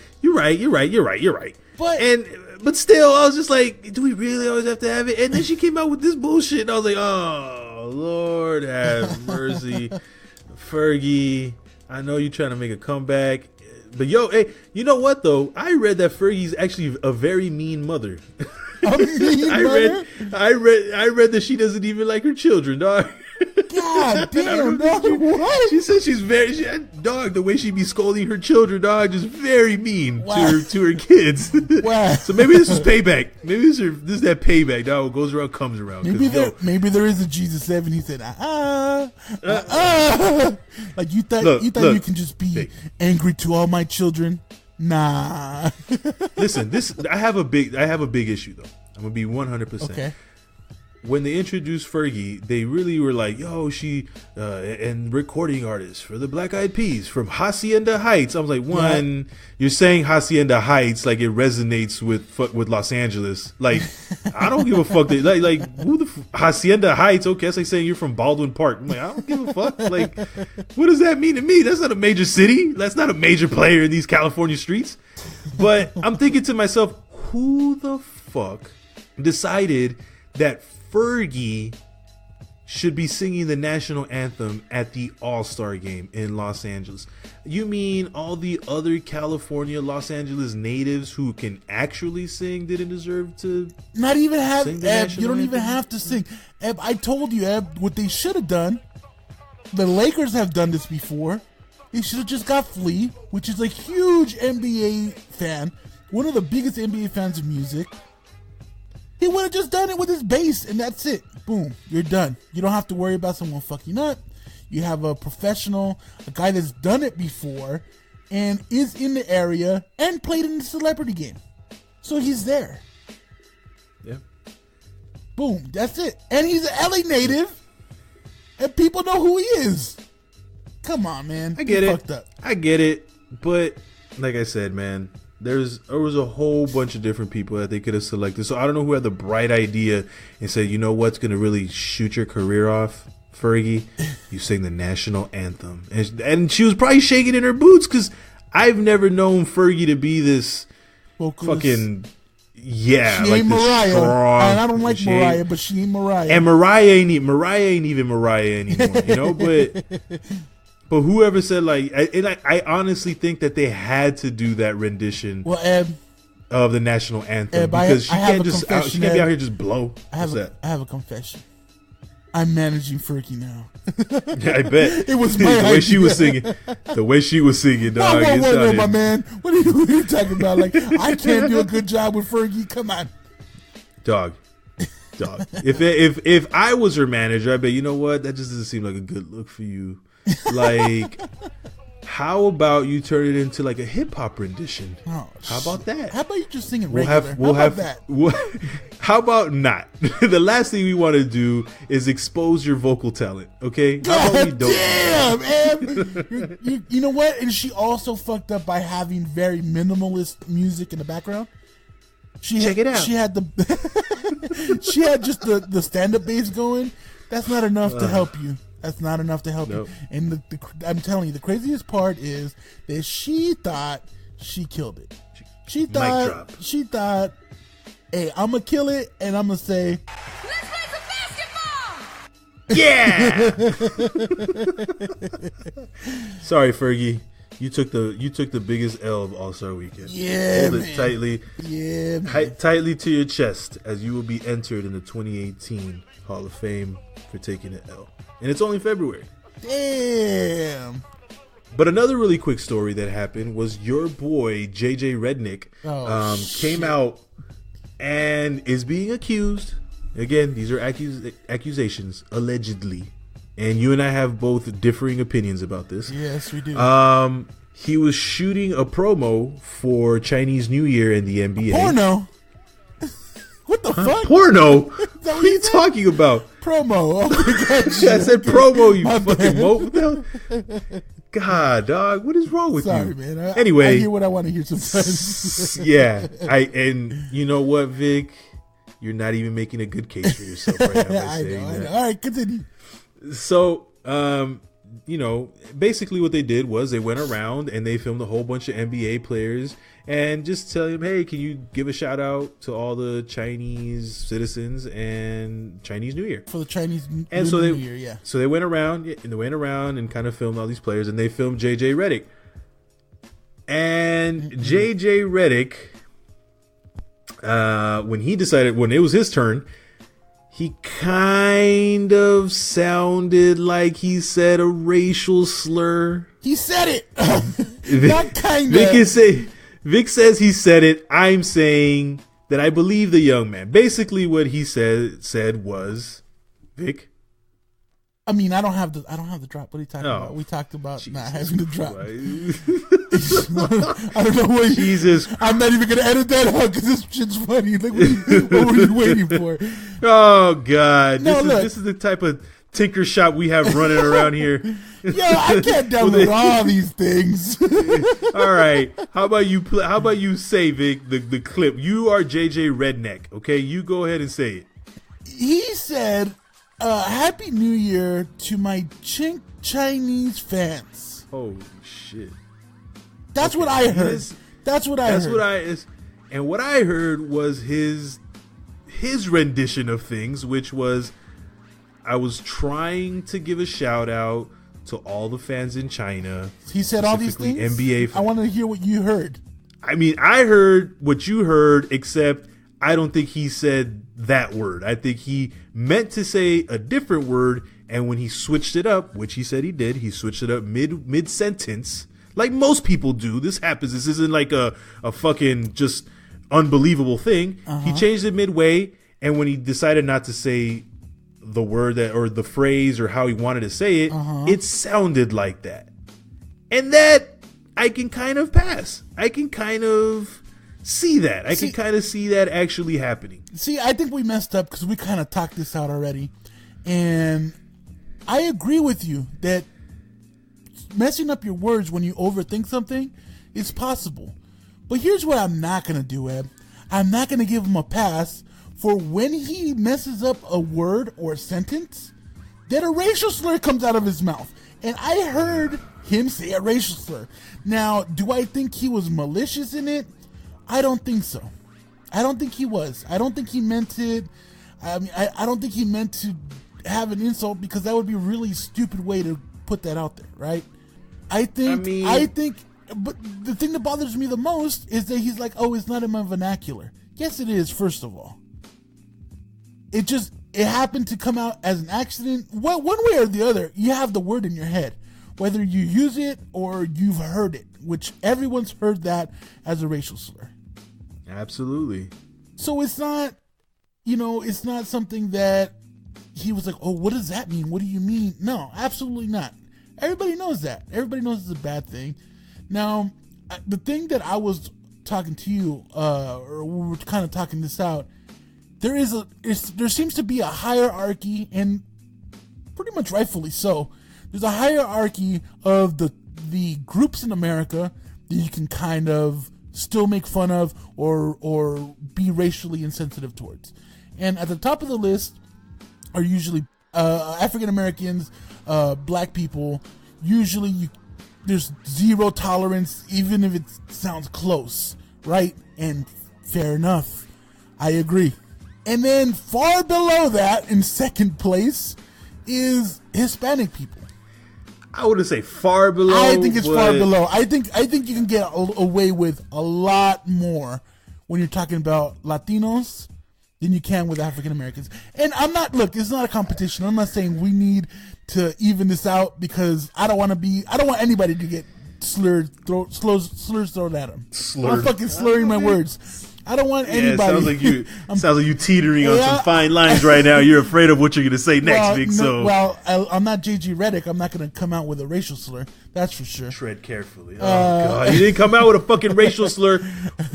But still, I was just like, do we really always have to have it? And then she came out with this bullshit, and I was like, oh, Lord have mercy. Fergie, I know you're trying to make a comeback. But yo, hey, you know what, though? I read that Fergie's actually a very mean mother. A mean mother? I read that she doesn't even like her children, dog. God damn, dog. What? She said she's dog. The way she be scolding her children, dog, just very mean to her kids. Wow. So maybe this is payback. Maybe this is that payback. Dog, what goes around comes around. Maybe there is a Jesus 7. He said, like you thought you can just be angry to all my children. Nah. Listen, I have a big issue though. I'm gonna be 100%. Okay. When they introduced Fergie, they really were like, "Yo, she and recording artist for the Black Eyed Peas from Hacienda Heights." I was like, you're saying Hacienda Heights like it resonates with Los Angeles. Like, I don't give a fuck. Like who the Hacienda Heights? Okay, that's like saying you're from Baldwin Park. I'm like, I don't give a fuck. Like, what does that mean to me? That's not a major city. That's not a major player in these California streets. But I'm thinking to myself, who the fuck decided that Fergie should be singing the national anthem at the All-Star game in Los Angeles? You mean all the other California, Los Angeles natives who can actually sing didn't deserve to not even have sing the Eb, national you don't anthem? even have to sing. Eb, I told you, Eb, what they should have done. The Lakers have done this before. They should have just got Flea, which is a huge NBA fan, one of the biggest NBA fans of music. He would have just done it with his bass, and that's it. Boom, you're done. You don't have to worry about someone fucking up. You have a professional, a guy that's done it before, and is in the area, and played in the celebrity game. So he's there. Yeah. Boom, that's it. And he's an LA native, and people know who he is. Come on, man. I get it. Fucked up. I get it. But like I said, man, there was a whole bunch of different people that they could have selected. So I don't know who had the bright idea and said, you know what's going to really shoot your career off, Fergie? You sing the national anthem. And she was probably shaking in her boots because I've never known Fergie to be this Vocalist. fucking... Yeah, she like ain't the Mariah. strong, And I don't like Mariah, but she ain't Mariah. And Mariah ain't even Mariah anymore, you know. But whoever said I honestly think that they had to do that rendition of the national anthem because she can't be out here just blow. I have a confession. I'm managing Fergie now. Yeah, I bet it was the way idea. She was singing. The way she was singing, dog. Whoa, my man. What are you talking about? Like, I can't do a good job with Fergie. Come on, dog. If I was her manager, I bet you know what, that just doesn't seem like a good look for you. Like, how about you turn it into like a hip hop rendition? Oh, how about that? How about you just sing it regular? How about not? The last thing we want to do is expose your vocal talent. Okay? How about we don't? Damn, man. You know what? And she also fucked up by having very minimalist music in the background. Check it out. She had she had just the stand up bass going. That's not enough to help you. That's not enough to help you. And I'm telling you, the craziest part is that she thought she killed it. She thought, hey, I'm going to kill it, and I'm going to say, let's play some basketball! Yeah! Sorry, Fergie. You took the biggest L of All-Star Weekend. Yeah, Hold it tightly. Yeah, man. Tightly to your chest as you will be entered in the 2018 Hall of Fame for taking an L. And it's only February. Damn. But another really quick story that happened was your boy JJ Redneck came out and is being accused. Again, these are accusations, allegedly. And you and I have both differing opinions about this. Yes, we do. He was shooting a promo for Chinese New Year in the NBA. Porno? What the fuck? Porno? What are you talking about? Promo. Oh my God, I said promo, you fucking mope. God, dog, what is wrong with you? Sorry, man. Anyway. I hear what I want to hear sometimes. Yeah. And you know what, Vic? You're not even making a good case for yourself right now. I know. All right, continue. So, basically what they did was they went around and they filmed a whole bunch of NBA players and just tell him, hey, can you give a shout out to all the Chinese citizens and Chinese New Year for the Chinese New Year, yeah. So they went around and kind of filmed all these players, and they filmed JJ Reddick. And JJ Reddick, when it was his turn, he kind of sounded like he said a racial slur. He said it. Not kind of. Vic says he said it. I'm saying that I believe the young man. Basically, what he said was, Vic. I mean, I don't have the drop. What are you talking about? We talked about Jesus not having the drop. I don't know what. Jesus, I'm not even gonna edit that out because this shit's funny. Like, what were you waiting for? Oh God, no, this is the type of tinker shop we have running around here. Yo, I can't download all these things. All right, how about you say, Vic, the clip? You are JJ Redneck, okay? You go ahead and say it. He said, Happy New Year to my Chinese fans. Holy shit. That's what I heard. That's what I heard. And what I heard was his rendition of things, which was, I was trying to give a shout out to all the fans in China. He said all these things? NBA fans. I want to hear what you heard. I mean, I heard what you heard, except I don't think he said that word. I think he meant to say a different word, and when he switched it up, which he said he did, he switched it up mid sentence, like most people do. This happens. This isn't like a fucking just unbelievable thing. He changed it midway, and when he decided not to say the word that or the phrase or how he wanted to say it, it sounded like that. And that I can kind of pass. I can kind of see that. I can kind of see that actually happening. See, I think we messed up because we kind of talked this out already. And I agree with you that messing up your words when you overthink something is possible. But here's what I'm not going to do, Eb. I'm not going to give him a pass for when he messes up a word or a sentence, that a racial slur comes out of his mouth. And I heard him say a racial slur. Now, do I think he was malicious in it? I don't think so. I don't think he was. I don't think he meant it. I mean, I don't think he meant to have an insult, because that would be a really stupid way to put that out there, right? I think, but the thing that bothers me the most is that he's like, oh, it's not in my vernacular. Yes, it is, first of all. It happened to come out as an accident. One way or the other, you have the word in your head, whether you use it or you've heard it, which everyone's heard that as a racial slur. Absolutely. So it's not, it's not something that he was like, oh, what does that mean? What do you mean? No, absolutely not. Everybody knows that. Everybody knows it's a bad thing. Now, the thing that I was talking to you, or we were kind of talking this out, there seems to be a hierarchy, and pretty much rightfully so. There's a hierarchy of the groups in America that you can kind of still make fun of or be racially insensitive towards. And at the top of the list are usually African Americans, black people. Usually there's zero tolerance, even if it sounds close, right? And fair enough. I agree. And then far below that, in second place, is Hispanic people. I wouldn't say far below. I think it's far below. I think you can get away with a lot more when you're talking about Latinos than you can with African Americans. And it's not a competition. I'm not saying we need to even this out, because I don't want anybody to get slurs thrown at them. I'm fucking slurring my words. I don't want anybody. Sounds like you teetering on some fine lines right now. You're afraid of what you're going to say next, Vic. I'm not JJ Redneck. I'm not going to come out with a racial slur. That's for sure. Tread carefully. Oh God, he didn't come out with a fucking racial slur.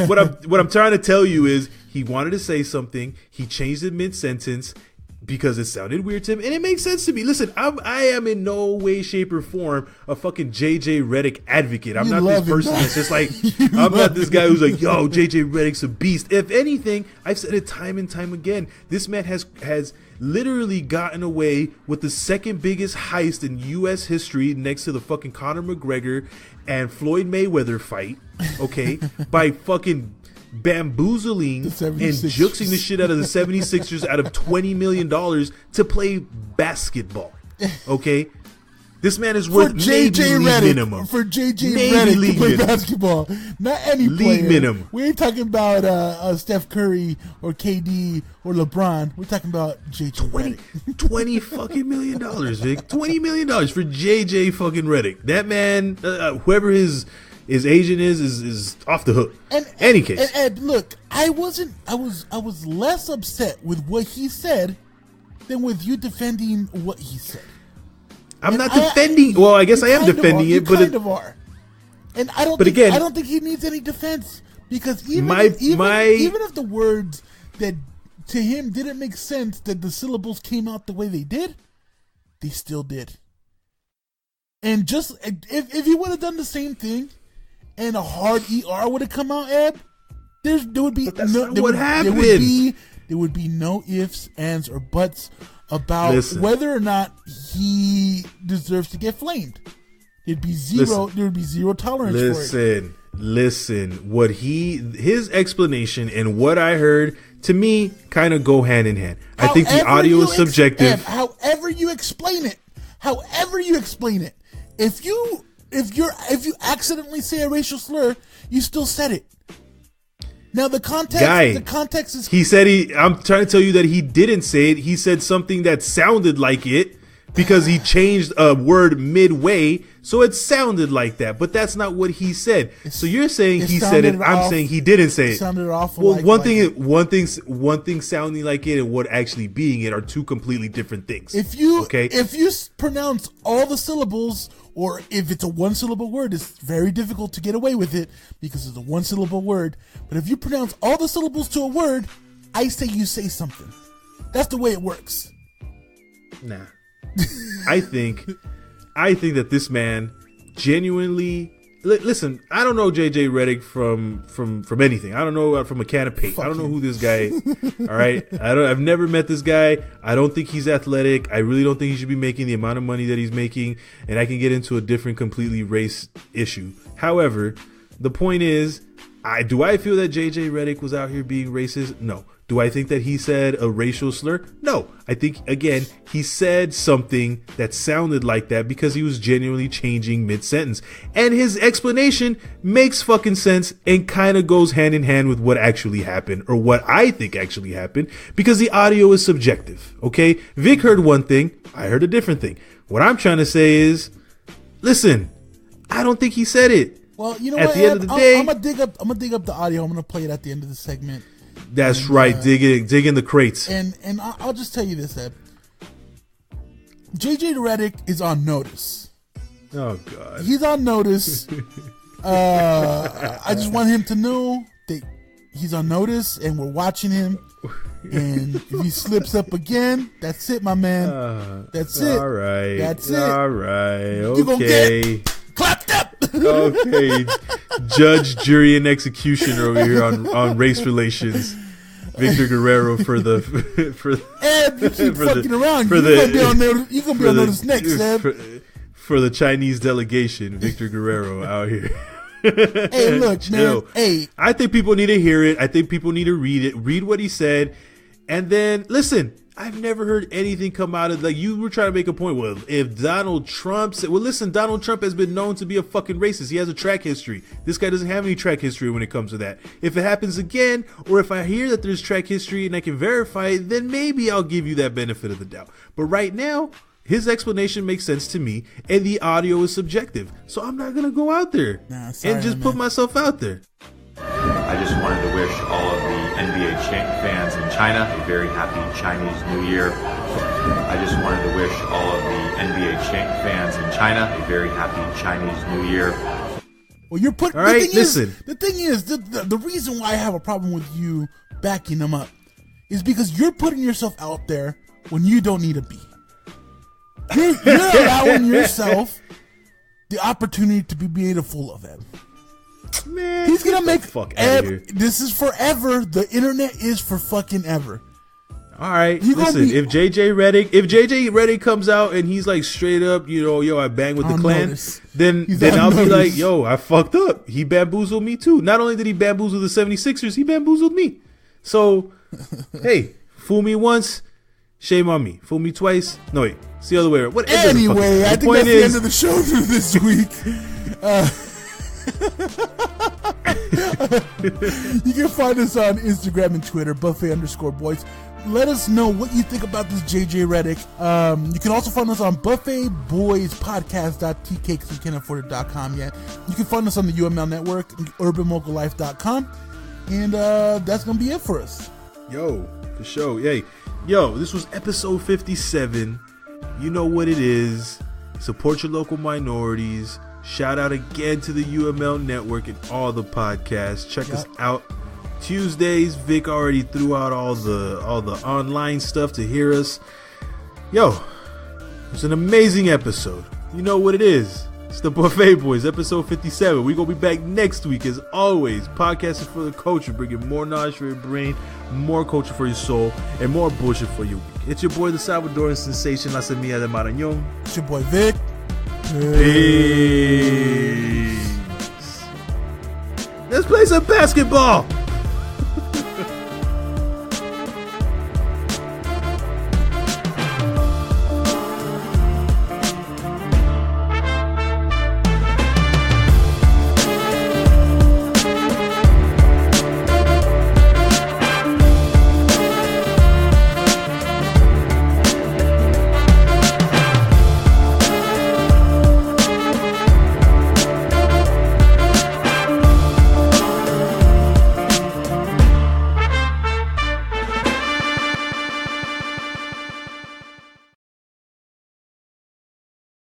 What I'm trying to tell you is, he wanted to say something. He changed it mid sentence because it sounded weird to him, and it makes sense to me. Listen, I am in no way, shape, or form a fucking JJ Reddick advocate. I'm not this person that's just like, I'm not this guy who's like, yo, JJ Reddick's a beast. If anything, I've said it time and time again, this man has literally gotten away with the second biggest heist in U.S. history, next to the fucking Conor McGregor and Floyd Mayweather fight, okay, by fucking bamboozling and juxing the shit out of the 76ers out of $20 million to play basketball. Okay, This man is worth JJ Reddick minimum. For JJ Reddick to play basketball. Not any league player. Minimum. We ain't talking about Steph Curry or KD or LeBron. We're talking about JJ Reddick. $20 million, Vic. $20 million for JJ fucking Reddick. That man, whoever his agent is off the hook. Any case. And look, I was less upset with what he said than with you defending what he said. I'm not defending. Well, I guess I am defending it, but kind of are. And I don't think he needs any defense because even if the words that to him didn't make sense, that the syllables came out the way they did, they still did. And just if he would have done the same thing, and a hard ER would have come out, Eb, there would be no ifs, ands, or buts about whether or not he deserves to get flamed. There'd be zero. There would be zero tolerance for it. Listen. What his explanation and what I heard, to me, kind of go hand in hand. I think the audio is subjective. However you explain it, if you accidentally say a racial slur, you still said it. Now the context is. He said I'm trying to tell you that he didn't say it. He said something that sounded like it because he changed a word midway, so it sounded like that. But that's not what he said. So you're saying he said it. I'm saying he didn't say it. Sounded awful. Well, one thing sounding like it and what actually being it are two completely different things. If you pronounce all the syllables, or if it's a one-syllable word, it's very difficult to get away with it because it's a one-syllable word. But if you pronounce all the syllables to a word, I say you say something. That's the way it works. Nah. I think that this man genuinely... Listen, I don't know JJ Reddick from anything. I don't know from a can of paint. I don't know who this guy is. All right, I've never met this guy. I don't think he's athletic. I really don't think he should be making the amount of money that he's making. And I can get into a different, completely race issue. However, the point is, do I feel that JJ Reddick was out here being racist? No. Do I think that he said a racial slur? No. I think, again, he said something that sounded like that because he was genuinely changing mid-sentence. And his explanation makes fucking sense and kind of goes hand in hand with what actually happened, or what I think actually happened, because the audio is subjective, okay? Vic heard one thing, I heard a different thing. What I'm trying to say is, listen, I don't think he said it. Well, you know at what, the end of the day, I'm gonna dig up the audio. I'm gonna play it at the end of the segment. That's right. Dig in the crates. And I'll just tell you this, Ed. JJ Reddick is on notice. Oh God. He's on notice. I just want him to know that he's on notice and we're watching him. And if he slips up again, that's it, my man. That's it. All right. That's it. All right. Okay. You're gonna get clapped up. Okay. Judge, jury, and executioner over here on race relations. Victor Guerrero for Ed, you keep fucking around. You're gonna be on notice next, Ed. For the Chinese delegation, Victor Guerrero out here. Hey, look, man. Hey, I think people need to hear it. I think people need to read it. Read what he said, and then listen. I've never heard anything come out of, like, you were trying to make a point. Well, if Donald Trump said, well, listen, Donald Trump has been known to be a fucking racist. He has a track history. This guy doesn't have any track history when it comes to that. If it happens again, or if I hear that there's track history and I can verify it, then maybe I'll give you that benefit of the doubt. But right now, his explanation makes sense to me, and the audio is subjective. So I'm not going to go out there and just put myself out there. I just wanted to wish all of the NBA fans in China a very happy Chinese New Year. I just wanted to wish all of the NBA fans in China a very happy Chinese New Year. Well, you're putting. All right, listen. The thing is, the reason why I have a problem with you backing them up is because you're putting yourself out there when you don't need to be. You're allowing yourself the opportunity to be made a fool of them. Man, he's gonna make fuck out of here. This is forever. The internet is for fucking ever. All right, listen. If JJ Reddick comes out and he's like straight up, yo, I bang with the Klan, then I'll be like, yo, I fucked up. He bamboozled me too. Not only did he bamboozle the 76ers, he bamboozled me. So, hey, fool me once, shame on me. Fool me twice. No, wait. It's the other way around. Anyway, I think that's the end of the show for this week. You can find us on Instagram and Twitter, buffet_boys. Let us know what you think about this JJ Reddick. You can also find us on BuffetBoysPodcast.Tk because we can't afford it.com yet. You can find us on the UML network, UrbanMogulLife.com. And that's going to be it for us. Yo, for sure. Hey, yo, this was episode 57. You know what it is. Support your local minorities. Shout out again to the UML network and all the podcasts. Check us out. Tuesdays, Vic already threw out all the online stuff to hear us. Yo, it's an amazing episode. You know what it is. It's the Buffet Boys, episode 57. We're going to be back next week, as always. Podcasting for the culture, bringing more knowledge for your brain, more culture for your soul, and more bullshit for your week. It's your boy, the Salvadoran sensation, La Semilla de Marañón. It's your boy, Vic. Peace. Let's play some basketball.